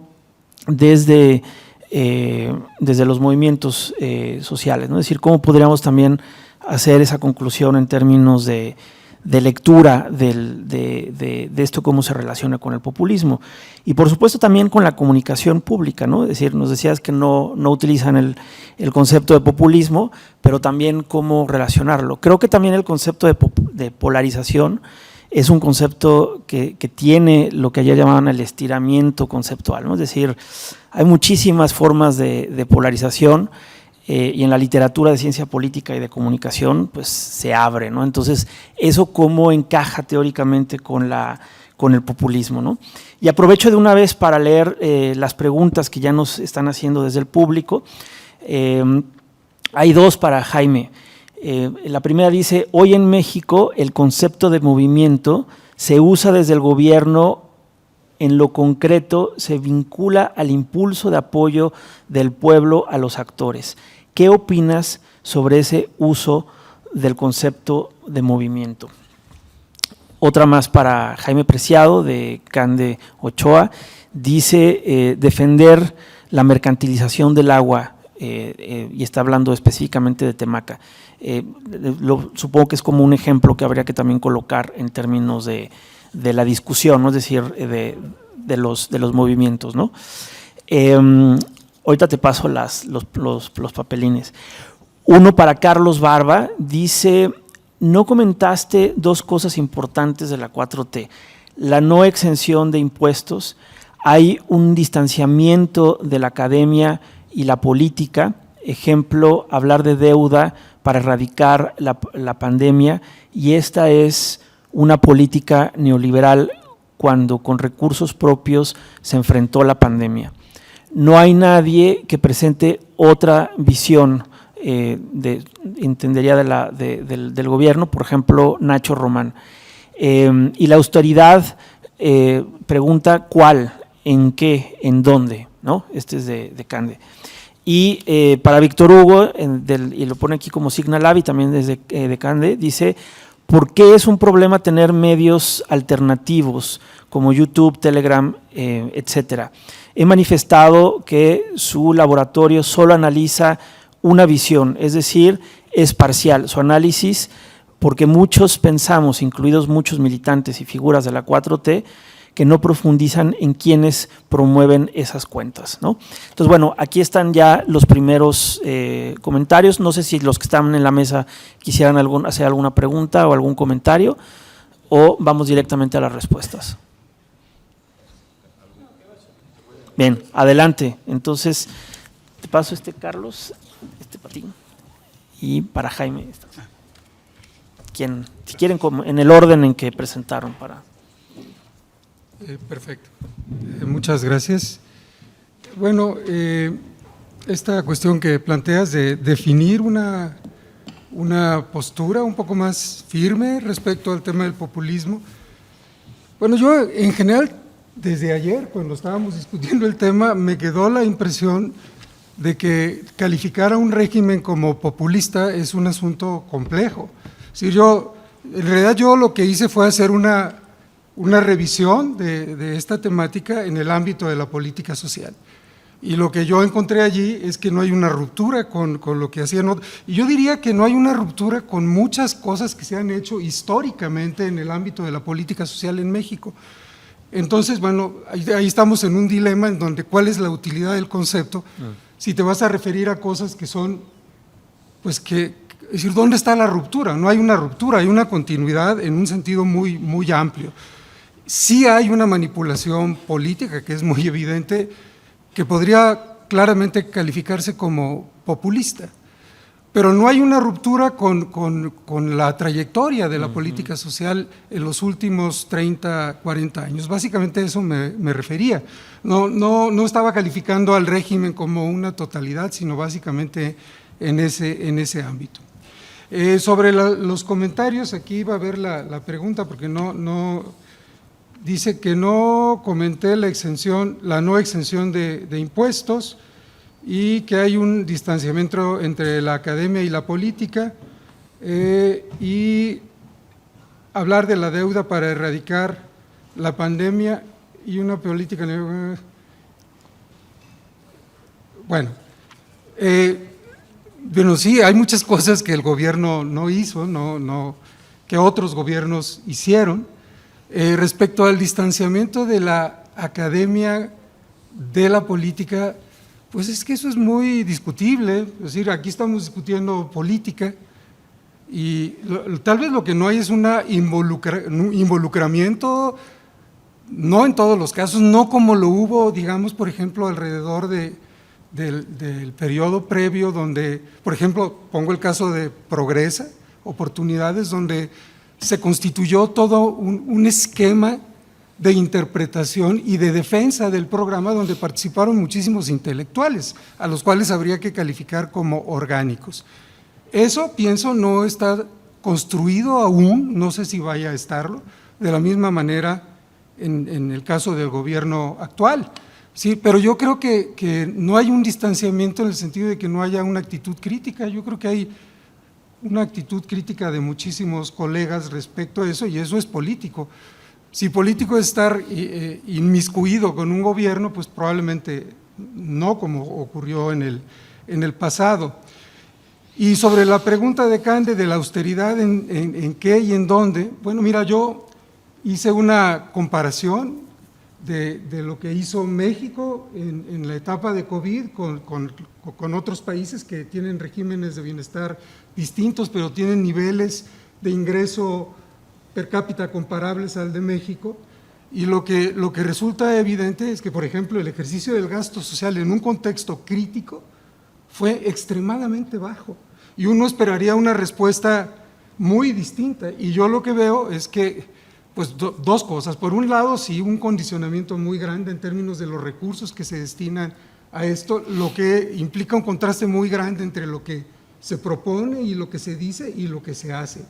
[SPEAKER 1] desde los movimientos sociales, ¿no? Es decir, cómo podríamos también hacer esa conclusión en términos de lectura de esto, cómo se relaciona con el populismo. Y por supuesto también con la comunicación pública, ¿no? Es decir, nos decías que no utilizan el concepto de populismo, pero también cómo relacionarlo. Creo que también el concepto de polarización es un concepto que tiene lo que ayer llamaban el estiramiento conceptual, ¿no? Es decir, hay muchísimas formas de polarización y en la literatura de ciencia política y de comunicación pues se abre, ¿no? Entonces, ¿eso cómo encaja teóricamente con el populismo, ¿no? Y aprovecho de una vez para leer las preguntas que ya nos están haciendo desde el público. Hay dos para Jaime. La primera dice, hoy en México el concepto de movimiento se usa desde el gobierno, en lo concreto se vincula al impulso de apoyo del pueblo a los actores. ¿Qué opinas sobre ese uso del concepto de movimiento? Otra más para Jaime Preciado, de Cande Ochoa, dice defender la mercantilización del agua, y está hablando específicamente de Temaca. Supongo que es como un ejemplo que habría que también colocar en términos de la discusión, ¿no? Es decir, de los movimientos, ¿no? Ahorita te paso los papelines. Uno para Carlos Barba, dice, no comentaste dos cosas importantes de la 4T. La no exención de impuestos, hay un distanciamiento de la academia y la política, ejemplo, hablar de deuda para erradicar la pandemia, y esta es una política neoliberal cuando con recursos propios se enfrentó la pandemia. No hay nadie que presente otra visión, entendería del gobierno, por ejemplo, Nacho Román. Y la austeridad pregunta cuál, en qué, en dónde, ¿no? Este es de Cande. Y para Víctor Hugo, y lo pone aquí como Signalab y también desde de Cande, dice: ¿por qué es un problema tener medios alternativos como YouTube, Telegram, etcétera? He manifestado que su laboratorio solo analiza una visión, es decir, es parcial. Su análisis, porque muchos pensamos, incluidos muchos militantes y figuras de la 4T, que no profundizan en quienes promueven esas cuentas, ¿no? Entonces, bueno, aquí están ya los primeros comentarios. No sé si los que están en la mesa quisieran hacer alguna pregunta o algún comentario, o vamos directamente a las respuestas. Bien, adelante. Entonces, te paso Carlos, patín, y para Jaime. Si quieren, en el orden en que presentaron para…
[SPEAKER 2] Perfecto. Muchas gracias. Bueno, esta cuestión que planteas de definir una postura un poco más firme respecto al tema del populismo. Bueno, yo en general, desde ayer, cuando estábamos discutiendo el tema, me quedó la impresión de que calificar a un régimen como populista es un asunto complejo. Es decir, en realidad yo lo que hice fue hacer una revisión de esta temática en el ámbito de la política social. Y lo que yo encontré allí es que no hay una ruptura con lo que hacían otros. Y yo diría que no hay una ruptura con muchas cosas que se han hecho históricamente en el ámbito de la política social en México. Entonces, bueno, ahí estamos en un dilema en donde cuál es la utilidad del concepto, si te vas a referir a cosas que son, pues es decir, ¿dónde está la ruptura? No hay una ruptura, hay una continuidad en un sentido muy, muy amplio. Sí hay una manipulación política que es muy evidente, que podría claramente calificarse como populista, pero no hay una ruptura con la trayectoria de la política social en los últimos 30, 40 años. Básicamente eso me refería. No estaba calificando al régimen como una totalidad, sino básicamente en ese ámbito. Sobre los comentarios, aquí va a haber la pregunta, porque dice que no comenté la no exención de impuestos, y que hay un distanciamiento entre la academia y la política, y hablar de la deuda para erradicar la pandemia y una política… Bueno, sí, hay muchas cosas que el gobierno no hizo, que otros gobiernos hicieron. Respecto al distanciamiento de la academia de la política, pues es que eso es muy discutible. Es decir, aquí estamos discutiendo política y tal vez lo que no hay es un involucramiento, no en todos los casos, no como lo hubo, digamos, por ejemplo, alrededor del periodo previo, donde, por ejemplo, pongo el caso de Progresa, Oportunidades, donde se constituyó todo un esquema de interpretación y de defensa del programa, donde participaron muchísimos intelectuales, a los cuales habría que calificar como orgánicos. Eso, pienso, no está construido aún, no sé si vaya a estarlo, de la misma manera en el caso del gobierno actual. Sí, pero yo creo que no hay un distanciamiento en el sentido de que no haya una actitud crítica. Yo creo que hay una actitud crítica de muchísimos colegas respecto a eso, y eso es político. Si político es estar inmiscuido con un gobierno, pues probablemente no, como ocurrió en el pasado. Y sobre la pregunta de Cande de la austeridad, ¿en qué y en dónde? Bueno, mira, yo hice una comparación de lo que hizo México en la etapa de COVID con otros países que tienen regímenes de bienestar distintos, pero tienen niveles de ingreso per cápita comparables al de México, y lo que resulta evidente es que, por ejemplo, el ejercicio del gasto social en un contexto crítico fue extremadamente bajo, y uno esperaría una respuesta muy distinta, y yo lo que veo es que, pues, dos cosas. Por un lado, sí, un condicionamiento muy grande en términos de los recursos que se destinan a esto, lo que implica un contraste muy grande entre lo que se propone y lo que se dice y lo que se hace.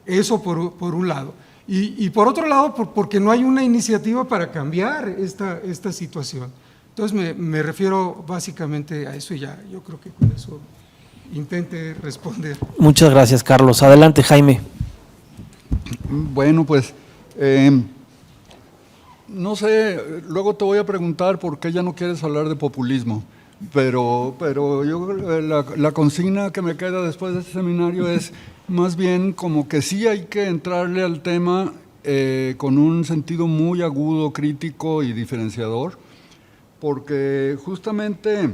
[SPEAKER 2] Eso por un lado. Y por otro lado, porque no hay una iniciativa para cambiar esta situación. Entonces me refiero básicamente a eso, y ya yo creo que con eso intente responder.
[SPEAKER 1] Muchas gracias, Carlos. Adelante, Jaime.
[SPEAKER 3] Bueno, pues no sé, luego te voy a preguntar por qué ya no quieres hablar de populismo, pero yo creo que la consigna que me queda después de este seminario es más bien como que sí hay que entrarle al tema con un sentido muy agudo, crítico y diferenciador, porque justamente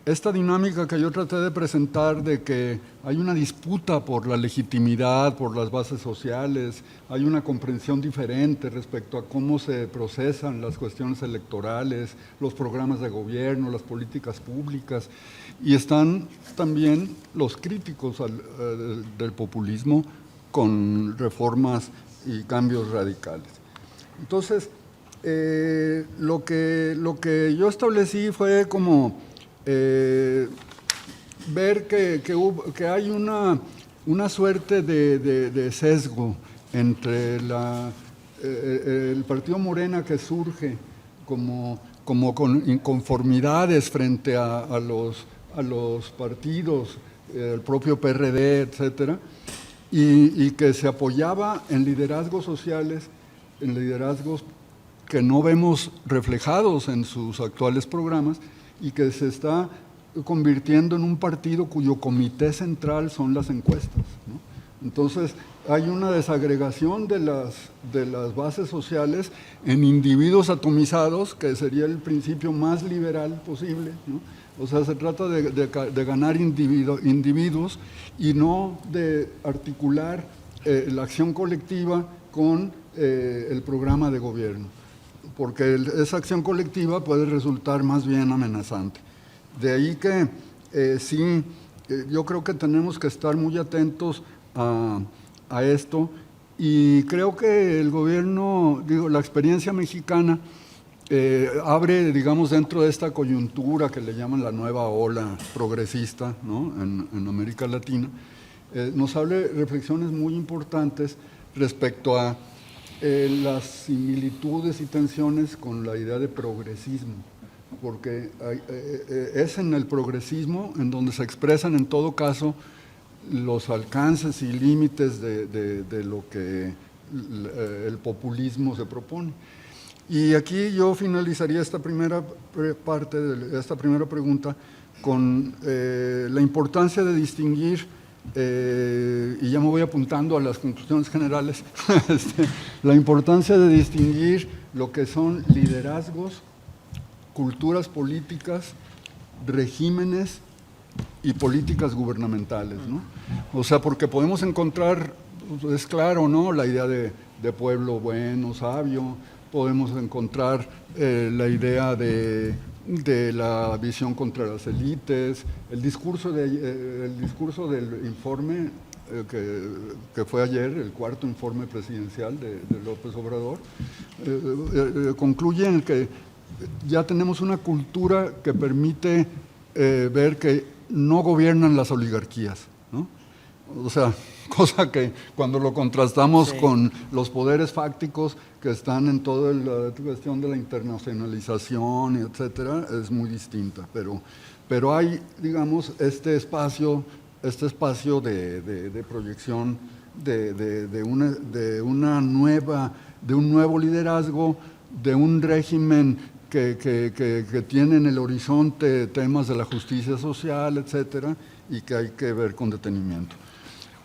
[SPEAKER 3] esta dinámica que yo traté de presentar de que hay una disputa por la legitimidad, por las bases sociales, hay una comprensión diferente respecto a cómo se procesan las cuestiones electorales, los programas de gobierno, las políticas públicas, y están también los críticos del populismo con reformas y cambios radicales. Entonces, lo que yo establecí fue como ver que hay una suerte de sesgo entre el partido Morena, que surge como con inconformidades frente a los partidos, el propio PRD, etcétera, y que se apoyaba en liderazgos sociales, en liderazgos que no vemos reflejados en sus actuales programas, y que se está convirtiendo en un partido cuyo comité central son las encuestas, ¿no? Entonces, hay una desagregación de las bases sociales en individuos atomizados, que sería el principio más liberal posible, ¿no? O sea, se trata de ganar individuos y no de articular la acción colectiva con el programa de gobierno, porque esa acción colectiva puede resultar más bien amenazante. De ahí que yo creo que tenemos que estar muy atentos a esto, y creo que el gobierno, la experiencia mexicana abre, digamos, dentro de esta coyuntura que le llaman la nueva ola progresista, ¿no?, en América Latina, nos abre reflexiones muy importantes respecto a las similitudes y tensiones con la idea de progresismo, porque es en el progresismo en donde se expresan en todo caso los alcances y límites de lo que el populismo se propone. Y aquí yo finalizaría esta primera parte de esta primera pregunta con la importancia de distinguir, y ya me voy apuntando a las conclusiones generales, la importancia de distinguir lo que son liderazgos, culturas políticas, regímenes y políticas gubernamentales, ¿no? O sea, porque podemos encontrar, es claro, ¿no?, la idea de pueblo bueno, sabio, podemos encontrar la idea de la visión contra las élites, el discurso del informe que fue ayer, el cuarto informe presidencial de López Obrador, concluye en que ya tenemos una cultura que permite ver que no gobiernan las oligarquías, ¿no? O sea, cosa que cuando lo contrastamos con los poderes fácticos que están en toda la cuestión de la internacionalización, etcétera, es muy distinta. Pero hay, digamos, este espacio de proyección de un nuevo liderazgo, de un régimen que tiene en el horizonte temas de la justicia social, etcétera, y que hay que ver con detenimiento.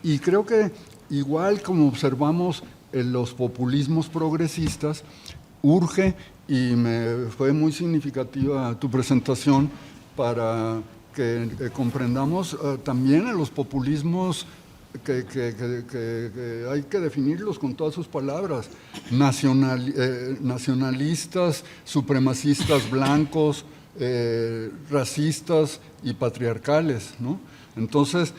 [SPEAKER 3] Y creo que igual como observamos en los populismos progresistas, urge, y me fue muy significativa tu presentación para que comprendamos también en los populismos que hay que definirlos con todas sus palabras, nacionalistas, supremacistas blancos, racistas y patriarcales, ¿no? Entonces,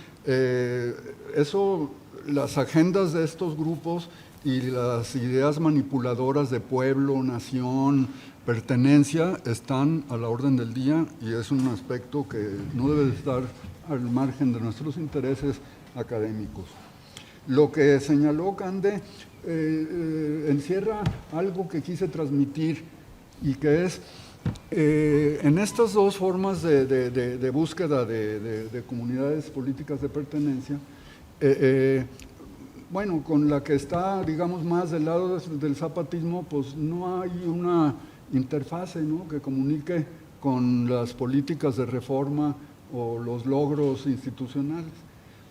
[SPEAKER 3] las agendas de estos grupos y las ideas manipuladoras de pueblo, nación, pertenencia están a la orden del día y es un aspecto que no debe estar al margen de nuestros intereses académicos. Lo que señaló Cande encierra algo que quise transmitir y que es en estas dos formas de búsqueda de comunidades políticas de pertenencia, bueno, con la que está, digamos, más del lado del zapatismo, pues no hay una interfase, ¿no?, que comunique con las políticas de reforma o los logros institucionales.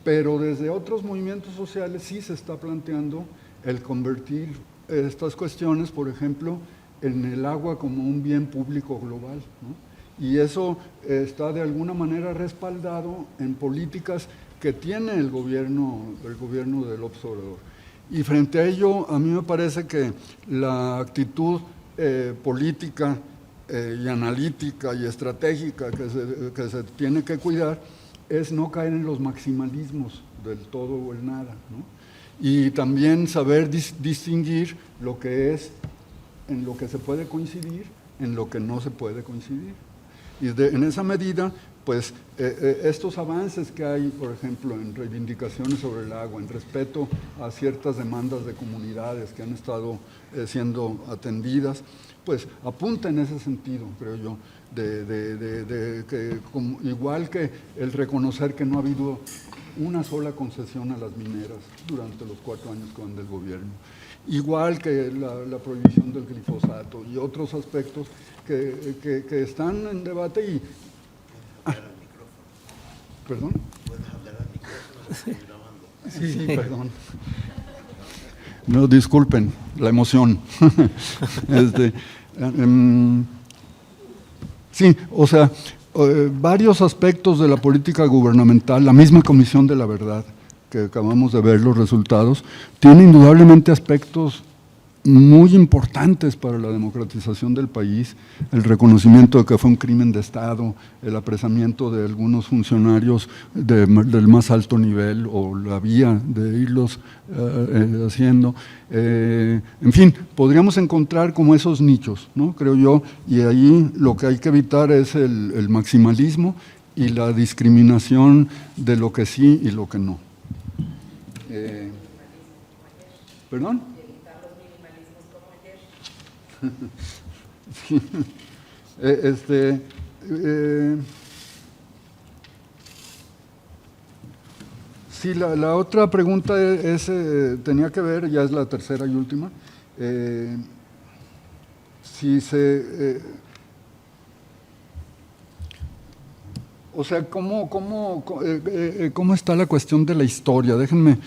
[SPEAKER 3] Pero desde otros movimientos sociales sí se está planteando el convertir estas cuestiones, por ejemplo, en el agua como un bien público global, ¿no? Y eso está de alguna manera respaldado en políticas que tiene el gobierno del observador. Y frente a ello, a mí me parece que la actitud política y analítica y estratégica que se tiene que cuidar es no caer en los maximalismos del todo o el nada, ¿no? Y también saber distinguir lo que es en lo que se puede coincidir, en lo que no se puede coincidir. Y en esa medida, pues estos avances que hay, por ejemplo, en reivindicaciones sobre el agua, en respeto a ciertas demandas de comunidades que han estado siendo atendidas, pues apunta en ese sentido, creo yo, igual que el reconocer que no ha habido una sola concesión a las mineras durante los 4 años que van del gobierno, igual que la prohibición del glifosato y otros aspectos que están en debate y… ¿Perdón? ¿Puedes hablar al micrófono? Estoy grabando. Sí, perdón. No, disculpen, la emoción. Sí, o sea, varios aspectos de la política gubernamental, la misma Comisión de la Verdad, que acabamos de ver los resultados, tiene indudablemente aspectos muy importantes para la democratización del país, el reconocimiento de que fue un crimen de Estado, el apresamiento de algunos funcionarios del más alto nivel o la vía de irlos haciendo. En fin, podríamos encontrar como esos nichos, ¿no?, creo yo, y ahí lo que hay que evitar es el maximalismo y la discriminación de lo que sí y lo que no. ¿Perdón? Sí. Sí, la otra pregunta tenía que ver, ya es la tercera y última, o sea, ¿cómo está la cuestión de la historia? Déjenme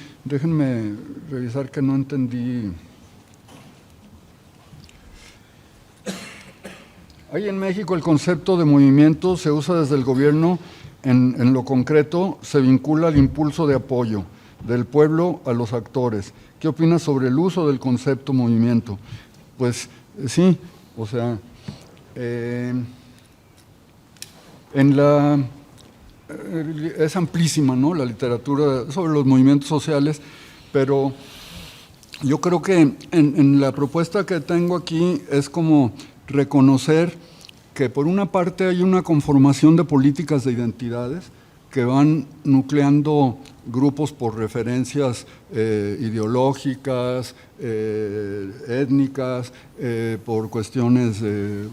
[SPEAKER 3] revisar que no entendí. Ahí en México el concepto de movimiento se usa desde el gobierno, en lo concreto se vincula al impulso de apoyo del pueblo a los actores. ¿Qué opinas sobre el uso del concepto movimiento? Pues sí, o sea, es amplísima, ¿no?, la literatura sobre los movimientos sociales, pero yo creo que en la propuesta que tengo aquí es como reconocer que por una parte hay una conformación de políticas de identidades que van nucleando grupos por referencias ideológicas, étnicas, por cuestiones de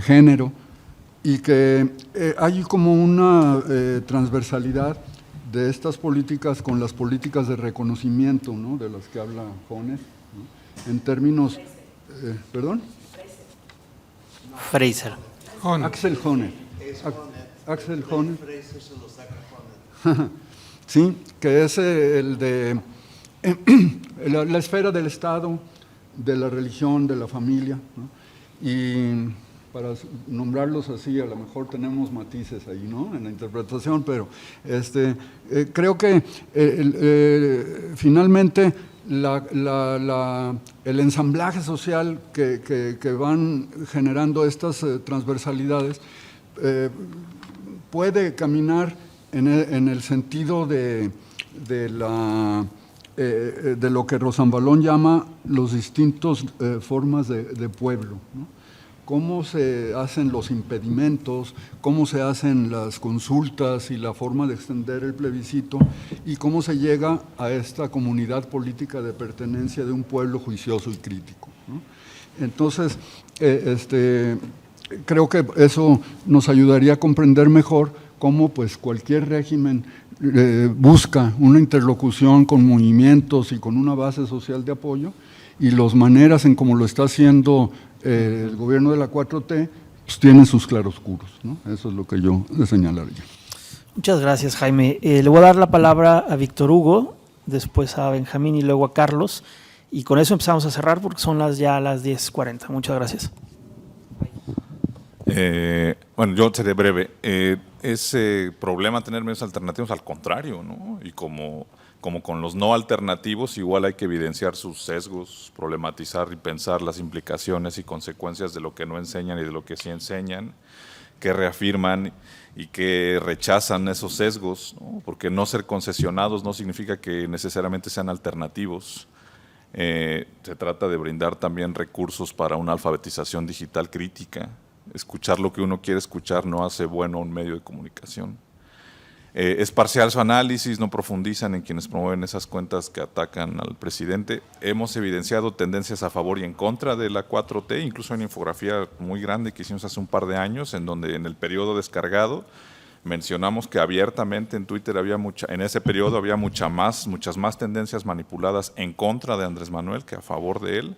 [SPEAKER 3] género, y que hay como una transversalidad de estas políticas con las políticas de reconocimiento, ¿no?, de las que habla Jones, ¿no?, en términos… ¿Perdón?
[SPEAKER 1] Fraser.
[SPEAKER 2] Axel Honneth.
[SPEAKER 3] Axel Honneth. Sí, que es el de la esfera del Estado, de la religión, de la familia, ¿no? Y para nombrarlos así, a lo mejor tenemos matices ahí, ¿no?, en la interpretación, pero creo que finalmente el ensamblaje social que van generando estas transversalidades puede caminar en el sentido de lo que Rosanvallón llama los distintos formas de pueblo, ¿no? Cómo se hacen los impedimentos, cómo se hacen las consultas y la forma de extender el plebiscito, y cómo se llega a esta comunidad política de pertenencia de un pueblo juicioso y crítico, ¿no? Entonces, creo que eso nos ayudaría a comprender mejor cómo pues, cualquier régimen busca una interlocución con movimientos y con una base social de apoyo, y las maneras en cómo lo está haciendo el gobierno de la 4T pues, tienen sus claroscuros, ¿no? Eso es lo que yo señalaría.
[SPEAKER 1] Muchas gracias, Jaime. Le voy a dar la palabra a Víctor Hugo, después a Benjamín y luego a Carlos, y con eso empezamos a cerrar porque son ya las 10:40. Muchas gracias.
[SPEAKER 4] Bueno, yo seré breve. Ese problema tener medios alternativos, al contrario, ¿no? Y como con los no alternativos, igual hay que evidenciar sus sesgos, problematizar y pensar las implicaciones y consecuencias de lo que no enseñan y de lo que sí enseñan, que reafirman y que rechazan esos sesgos, ¿no? Porque no ser concesionados no significa que necesariamente sean alternativos. Se trata de brindar también recursos para una alfabetización digital crítica. Escuchar lo que uno quiere escuchar no hace bueno un medio de comunicación. Es parcial su análisis, no profundizan en quienes promueven esas cuentas que atacan al presidente. Hemos evidenciado tendencias a favor y en contra de la 4T, incluso hay una infografía muy grande que hicimos hace un par de años, en donde en el periodo descargado mencionamos que abiertamente en Twitter en ese periodo había muchas más tendencias manipuladas en contra de Andrés Manuel que a favor de él.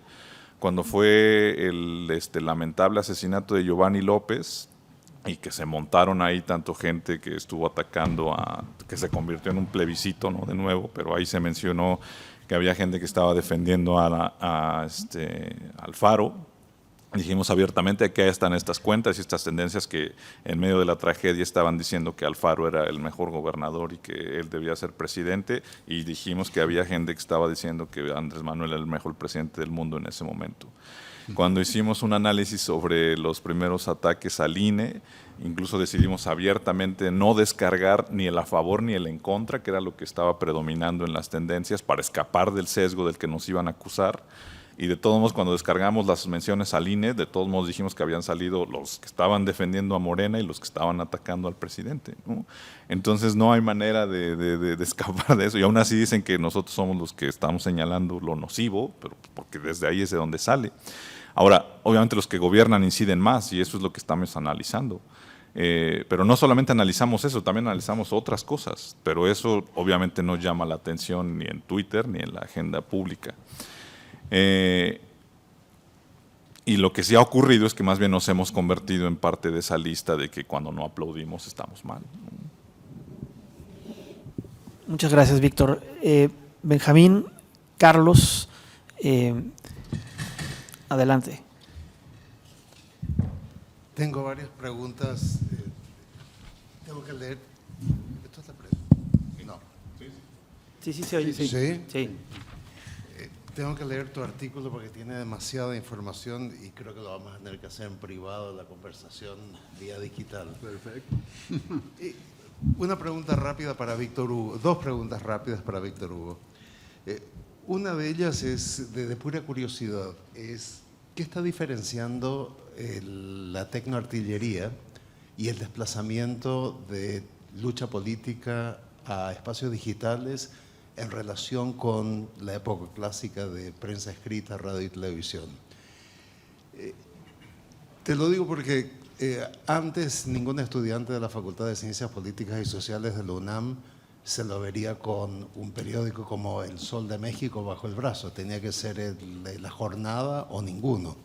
[SPEAKER 4] Cuando fue el lamentable asesinato de Giovanni López, y que se montaron ahí tanto gente que estuvo atacando que se convirtió en un plebiscito, ¿no? De nuevo, pero ahí se mencionó que había gente que estaba defendiendo a Alfaro. Dijimos abiertamente que ahí están estas cuentas y estas tendencias que en medio de la tragedia estaban diciendo que Alfaro era el mejor gobernador y que él debía ser presidente, y dijimos que había gente que estaba diciendo que Andrés Manuel era el mejor presidente del mundo en ese momento. Cuando hicimos un análisis sobre los primeros ataques al INE, incluso decidimos abiertamente no descargar ni el a favor ni el en contra, que era lo que estaba predominando en las tendencias, para escapar del sesgo del que nos iban a acusar. Y de todos modos, cuando descargamos las menciones al INE, de todos modos dijimos que habían salido los que estaban defendiendo a Morena y los que estaban atacando al presidente, ¿no? Entonces no hay manera de escapar de eso. Y aún así dicen que nosotros somos los que estamos señalando lo nocivo, pero porque desde ahí es de donde sale. Ahora, obviamente los que gobiernan inciden más y eso es lo que estamos analizando. Pero no solamente analizamos eso, también analizamos otras cosas. Pero eso obviamente no llama la atención ni en Twitter ni en la agenda pública. Y lo que sí ha ocurrido es que más bien nos hemos convertido en parte de esa lista de que cuando no aplaudimos estamos mal.
[SPEAKER 1] Muchas gracias, Víctor. Benjamín, Carlos, adelante.
[SPEAKER 5] Tengo varias preguntas. Tengo que leer. ¿Esto está preso? No.
[SPEAKER 1] Sí, se oye. Sí.
[SPEAKER 5] Tengo que leer tu artículo porque tiene demasiada información y creo que lo vamos a tener que hacer en privado, la conversación vía digital.
[SPEAKER 3] Perfecto.
[SPEAKER 5] Una pregunta rápida para Víctor Hugo, dos preguntas rápidas para Víctor Hugo. Una de ellas es, de pura curiosidad, es ¿qué está diferenciando la tecnoartillería y el desplazamiento de lucha política a espacios digitales en relación con la época clásica de prensa escrita, radio y televisión? Te lo digo porque antes ningún estudiante de la Facultad de Ciencias Políticas y Sociales de la UNAM se lo vería con un periódico como El Sol de México bajo el brazo. Tenía que ser La Jornada o ninguno.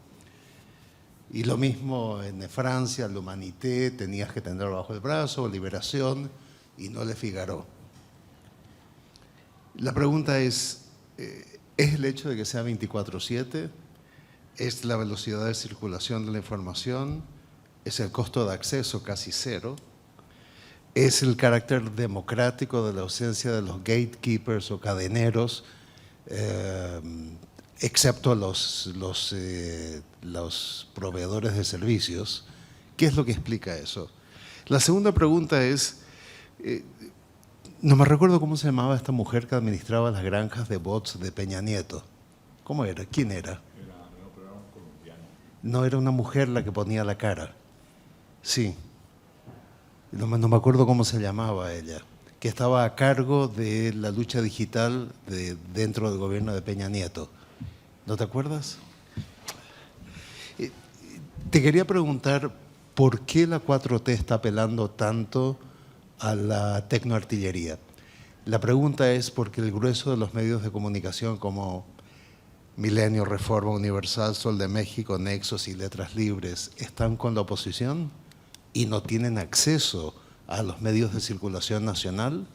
[SPEAKER 5] Y lo mismo en Francia, L'Humanité, tenías que tenerlo bajo el brazo, Liberación y no Le Figaro. La pregunta ¿es el hecho de que sea 24/7? ¿Es la velocidad de circulación de la información? es el costo de acceso casi cero, es el carácter democrático de la ausencia de los gatekeepers o cadeneros, excepto los proveedores de servicios. ¿Qué es lo que explica eso? La segunda pregunta es, no me recuerdo cómo se llamaba esta mujer que administraba las granjas de bots de Peña Nieto. ¿Cómo era? ¿Quién era? No era una mujer la que ponía la cara. Sí. No me acuerdo cómo se llamaba ella, que estaba a cargo de la lucha digital dentro del gobierno de Peña Nieto. ¿No te acuerdas? Te quería preguntar por qué la 4T está apelando tanto a la tecnoartillería. La pregunta es porque el grueso de los medios de comunicación como Milenio, Reforma, Universal, Sol de México, Nexos y Letras Libres están con la oposición y no tienen acceso a los medios de circulación nacional,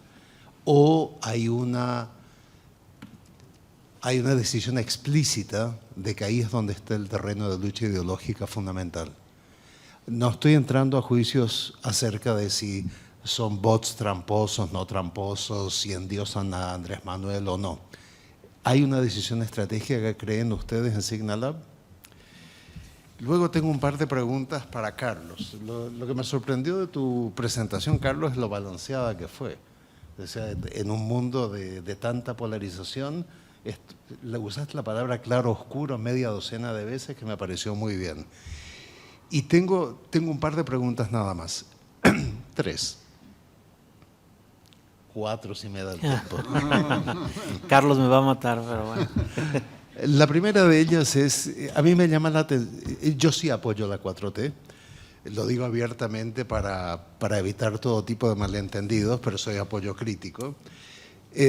[SPEAKER 5] o hay una decisión explícita de que ahí es donde está el terreno de lucha ideológica fundamental. No estoy entrando a juicios acerca de si son bots tramposos, no tramposos, si endiosan a Andrés Manuel o no. ¿Hay una decisión estratégica que creen ustedes en Signalab? Luego tengo un par de preguntas para Carlos. Lo que me sorprendió de tu presentación, Carlos, es lo balanceada que fue. O sea, en un mundo de tanta polarización, le usaste la palabra claro-oscuro media docena de veces, que me pareció muy bien. Y tengo un par de preguntas nada más. 3. 4 si me da el tiempo.
[SPEAKER 1] Carlos me va a matar, pero bueno.
[SPEAKER 5] La primera de ellas es, a mí me llama la atención, yo sí apoyo la 4T, lo digo abiertamente para evitar todo tipo de malentendidos, pero soy apoyo crítico.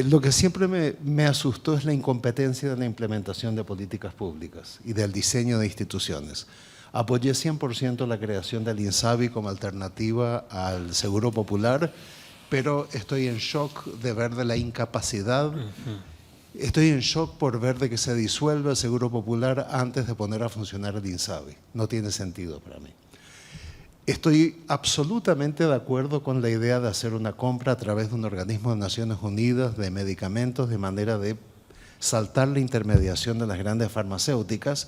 [SPEAKER 5] Lo que siempre me asustó es la incompetencia de la implementación de políticas públicas y del diseño de instituciones. Apoyé 100% la creación del INSABI como alternativa al Seguro Popular, pero estoy en shock de ver de la incapacidad. Estoy en shock por ver de que se disuelve el Seguro Popular antes de poner a funcionar el INSABI. No tiene sentido para mí. Estoy absolutamente de acuerdo con la idea de hacer una compra a través de un organismo de Naciones Unidas de medicamentos de manera de saltar la intermediación de las grandes farmacéuticas,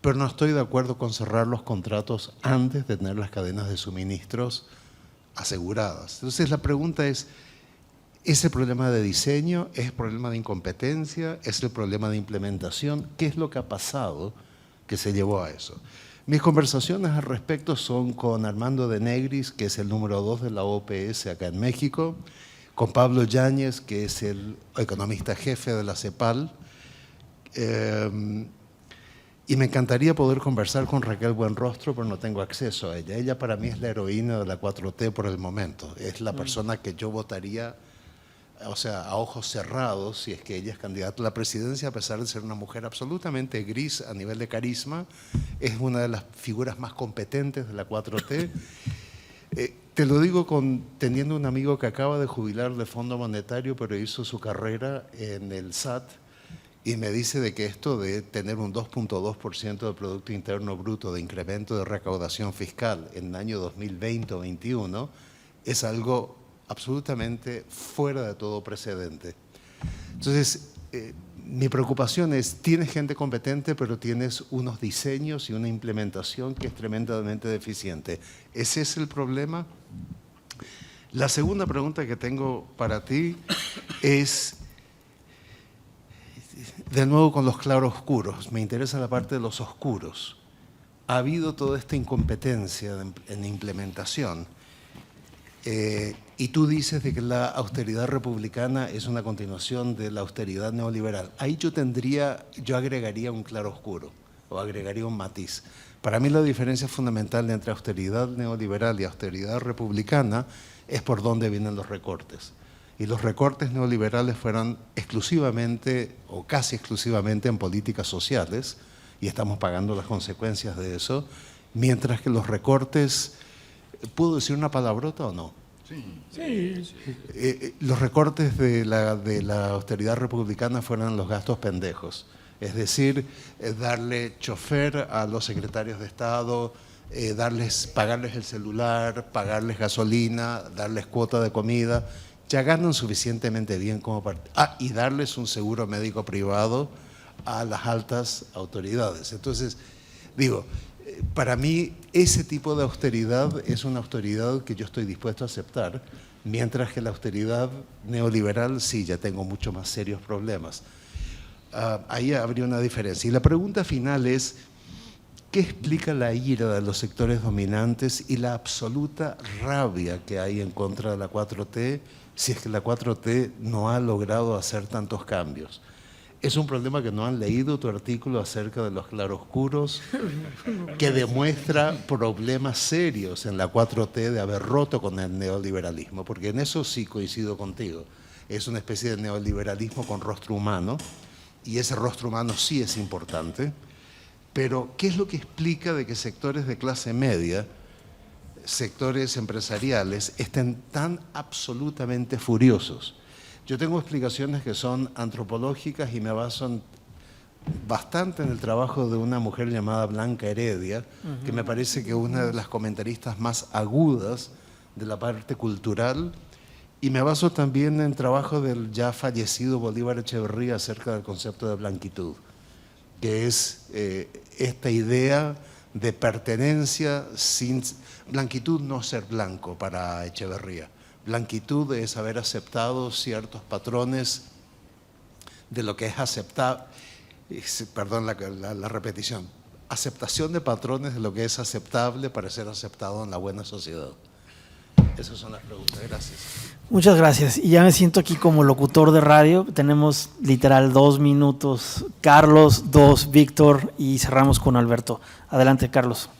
[SPEAKER 5] pero no estoy de acuerdo con cerrar los contratos antes de tener las cadenas de suministros aseguradas. Entonces la pregunta es, ¿es el problema de diseño? ¿Es el problema de incompetencia? ¿Es el problema de implementación? ¿Qué es lo que ha pasado que se llevó a eso? Mis conversaciones al respecto son con Armando de Negris, que es el número 2 de la OPS acá en México, con Pablo Yáñez, que es el economista jefe de la CEPAL, y me encantaría poder conversar con Raquel Buenrostro, pero no tengo acceso a ella. Ella para mí es la heroína de la 4T por el momento. Es la persona que yo votaría, o sea, a ojos cerrados, si es que ella es candidata a la presidencia, a pesar de ser una mujer absolutamente gris a nivel de carisma. Es una de las figuras más competentes de la 4T. Te lo digo teniendo un amigo que acaba de jubilar de Fondo Monetario, pero hizo su carrera en el SAT, y me dice de que esto de tener un 2.2% del Producto Interno Bruto de incremento de recaudación fiscal en el año 2020 o 2021 es algo absolutamente fuera de todo precedente. Entonces, mi preocupación es, tienes gente competente, pero tienes unos diseños y una implementación que es tremendamente deficiente. ¿Ese es el problema? La segunda pregunta que tengo para ti es, de nuevo con los claroscuros, me interesa la parte de los oscuros. Ha habido toda esta incompetencia en implementación. Y tú dices de que la austeridad republicana es una continuación de la austeridad neoliberal. Ahí yo agregaría un claroscuro o agregaría un matiz. Para mí la diferencia fundamental entre austeridad neoliberal y austeridad republicana es por dónde vienen los recortes. Y los recortes neoliberales fueron exclusivamente o casi exclusivamente en políticas sociales, y estamos pagando las consecuencias de eso, mientras que los recortes, ¿puedo decir una palabrota o no? Sí. Los recortes de la austeridad republicana fueron los gastos pendejos, es decir, darle chofer a los secretarios de Estado, pagarles el celular, pagarles gasolina, darles cuota de comida, ya ganan suficientemente bien como para… y darles un seguro médico privado a las altas autoridades. Entonces, digo, para mí ese tipo de austeridad es una austeridad que yo estoy dispuesto a aceptar, mientras que la austeridad neoliberal sí, ya tengo mucho más serios problemas. Ahí habría una diferencia. Y la pregunta final es, ¿qué explica la ira de los sectores dominantes y la absoluta rabia que hay en contra de la 4T, si es que la 4T no ha logrado hacer tantos cambios? Es un problema que no han leído tu artículo acerca de los claroscuros, que demuestra problemas serios en la 4T de haber roto con el neoliberalismo, porque en eso sí coincido contigo. Es una especie de neoliberalismo con rostro humano, y ese rostro humano sí es importante, pero ¿qué es lo que explica de que sectores de clase media, sectores empresariales, estén tan absolutamente furiosos? Yo tengo explicaciones que son antropológicas y me baso bastante en el trabajo de una mujer llamada Blanca Heredia, que me parece que es una de las comentaristas más agudas de la parte cultural, y me baso también en el trabajo del ya fallecido Bolívar Echeverría acerca del concepto de blanquitud, que es esta idea de pertenencia sin… Blanquitud no ser blanco para Echeverría. Blanquitud es haber aceptado ciertos patrones de lo que es aceptable, perdón la repetición, aceptación de patrones de lo que es aceptable para ser aceptado en la buena sociedad. Esas son las preguntas. Gracias.
[SPEAKER 1] Muchas gracias. Y ya me siento aquí como locutor de radio. Tenemos literal 2 minutos. Carlos, 2, Víctor, y cerramos con Alberto. Adelante, Carlos.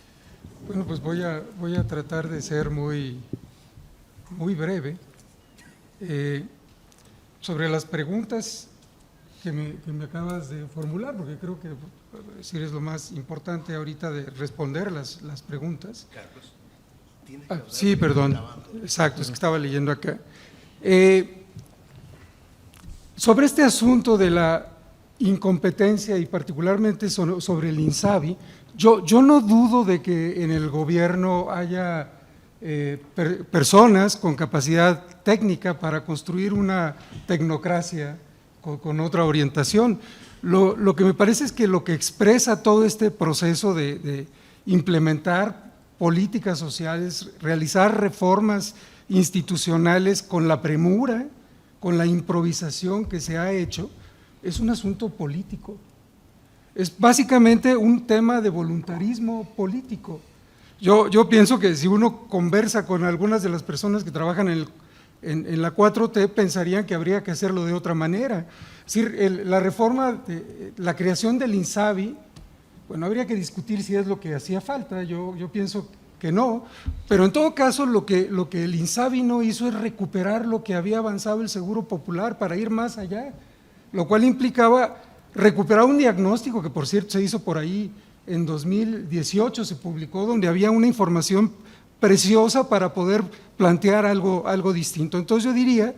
[SPEAKER 2] Bueno, pues voy a tratar de ser muy breve. Sobre las preguntas que me acabas de formular, porque creo que decir, es lo más importante ahorita de responder las preguntas.
[SPEAKER 5] Carlos,
[SPEAKER 2] sí, perdón, exacto, es que estaba leyendo acá. Sobre este asunto de la incompetencia y particularmente sobre el INSABI, yo no dudo de que en el gobierno haya personas con capacidad técnica para construir una tecnocracia con otra orientación. Lo que me parece es que lo que expresa todo este proceso de implementar políticas sociales, realizar reformas institucionales con la premura, con la improvisación que se ha hecho, es un asunto político. Es básicamente un tema de voluntarismo político. Yo pienso que si uno conversa con algunas de las personas que trabajan en la 4T, pensarían que habría que hacerlo de otra manera. Es decir, la reforma, la creación del INSABI, bueno, habría que discutir si es lo que hacía falta, yo pienso que no, pero en todo caso lo que el INSABI no hizo es recuperar lo que había avanzado el Seguro Popular para ir más allá, lo cual implicaba recuperar un diagnóstico que, por cierto, se hizo por ahí en 2018, se publicó, donde había una información preciosa para poder plantear algo distinto. Entonces yo diría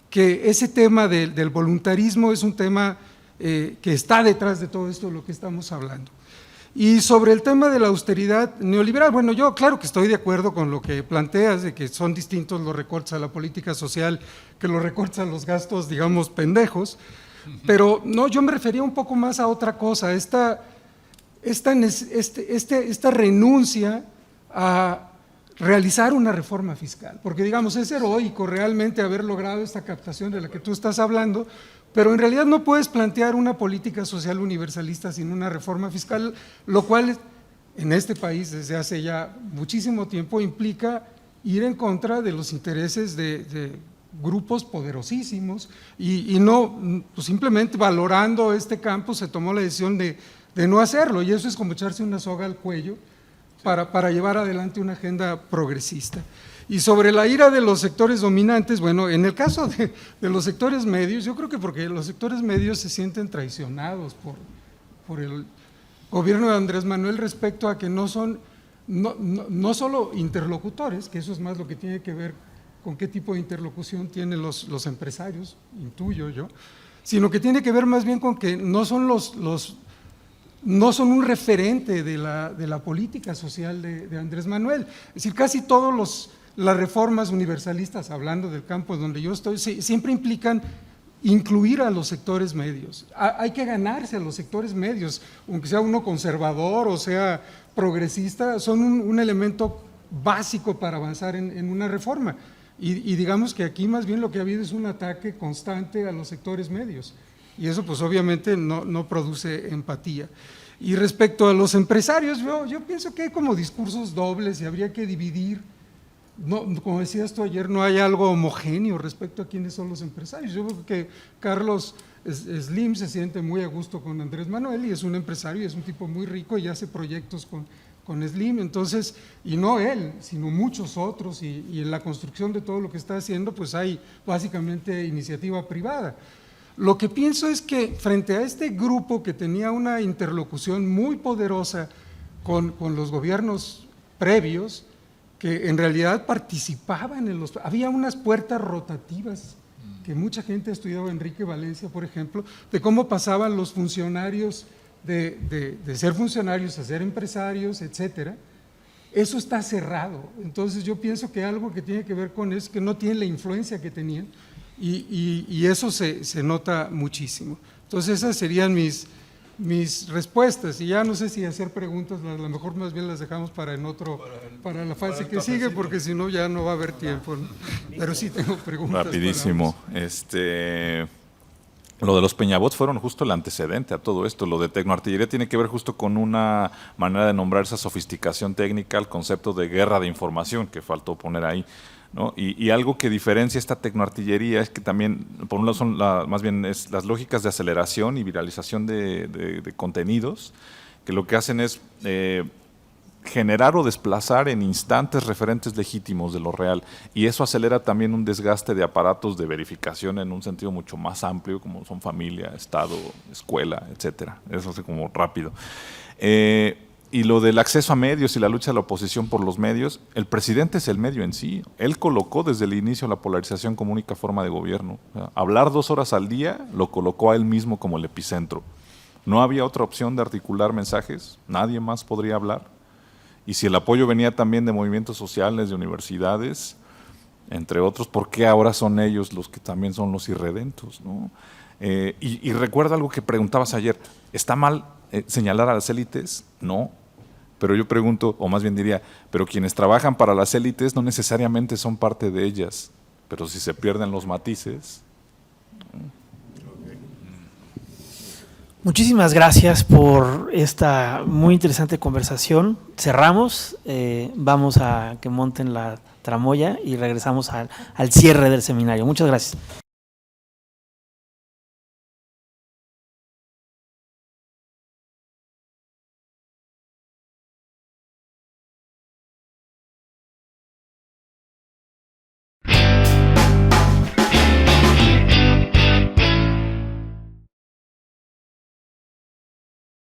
[SPEAKER 2] que ese tema del voluntarismo es un tema que está detrás de todo esto de lo que estamos hablando. Y sobre el tema de la austeridad neoliberal, bueno, yo claro que estoy de acuerdo con lo que planteas, de que son distintos los recortes a la política social que los recortes a los gastos, digamos, pendejos, pero no, yo me refería un poco más a otra cosa, esta renuncia a realizar una reforma fiscal, porque digamos es heroico realmente haber logrado esta captación de la que tú estás hablando, pero en realidad no puedes plantear una política social universalista sin una reforma fiscal, lo cual en este país desde hace ya muchísimo tiempo implica ir en contra de los intereses de grupos poderosísimos y no, pues simplemente valorando este campo se tomó la decisión de no hacerlo, y eso es como echarse una soga al cuello para llevar adelante una agenda progresista. Y sobre la ira de los sectores dominantes, bueno, en el caso de los sectores medios, yo creo que porque los sectores medios se sienten traicionados por el gobierno de Andrés Manuel respecto a que no son, no solo interlocutores, que eso es más lo que tiene que ver con qué tipo de interlocución tienen los empresarios, intuyo yo, sino que tiene que ver más bien con que no son los no son un referente de la política social de Andrés Manuel. Es decir, casi todas las reformas universalistas, hablando del campo donde yo estoy, siempre implican incluir a los sectores medios. Hay que ganarse a los sectores medios, aunque sea uno conservador o sea progresista, son un elemento básico para avanzar en una reforma. Y digamos que aquí más bien lo que ha habido es un ataque constante a los sectores medios. Y eso pues obviamente no produce empatía. Y respecto a los empresarios, yo pienso que hay como discursos dobles y habría que dividir. No, como decías tú ayer, no hay algo homogéneo respecto a quiénes son los empresarios. Yo creo que Carlos Slim se siente muy a gusto con Andrés Manuel y es un empresario y es un tipo muy rico y hace proyectos con Slim, entonces, y no él, sino muchos otros, y en la construcción de todo lo que está haciendo, pues hay básicamente iniciativa privada. Lo que pienso es que frente a este grupo que tenía una interlocución muy poderosa con los gobiernos previos, que en realidad participaban había unas puertas rotativas que mucha gente ha estudiado, Enrique Valencia, por ejemplo, de cómo pasaban los funcionarios de ser funcionarios a ser empresarios, etcétera. Eso está cerrado. Entonces yo pienso que algo que tiene que ver con eso, que no tienen la influencia que tenían, y eso se nota muchísimo. Entonces esas serían mis respuestas, y ya no sé si hacer preguntas, a lo mejor más bien las dejamos para la fase que sigue, porque si no ya no va a haber tiempo, ¿no? Pero sí tengo preguntas.
[SPEAKER 4] Rapidísimo. Lo de los Peñabots fueron justo el antecedente a todo esto. Lo de tecnoartillería tiene que ver justo con una manera de nombrar esa sofisticación técnica al concepto de guerra de información que faltó poner ahí, ¿no? Y algo que diferencia esta tecnoartillería es que también, por un lado, son más bien las lógicas de aceleración y viralización de contenidos, que lo que hacen es generar o desplazar en instantes referentes legítimos de lo real, y eso acelera también un desgaste de aparatos de verificación en un sentido mucho más amplio, como son familia, Estado, escuela, etcétera. Eso hace como rápido. Y lo del acceso a medios y la lucha de la oposición por los medios, el presidente es el medio en sí. Él colocó desde el inicio la polarización como única forma de gobierno. O sea, hablar 2 horas al día lo colocó a él mismo como el epicentro. No había otra opción de articular mensajes, nadie más podría hablar. Y si el apoyo venía también de movimientos sociales, de universidades, entre otros, ¿por qué ahora son ellos los que también son los irredentos, ¿no? Y recuerdo algo que preguntabas ayer, ¿está mal señalar a las élites? No, pero yo pregunto, o más bien diría, pero quienes trabajan para las élites no necesariamente son parte de ellas, pero si se pierden los matices…
[SPEAKER 1] Muchísimas gracias por esta muy interesante conversación. Cerramos, vamos a que monten la tramoya y regresamos al cierre del seminario. Muchas gracias.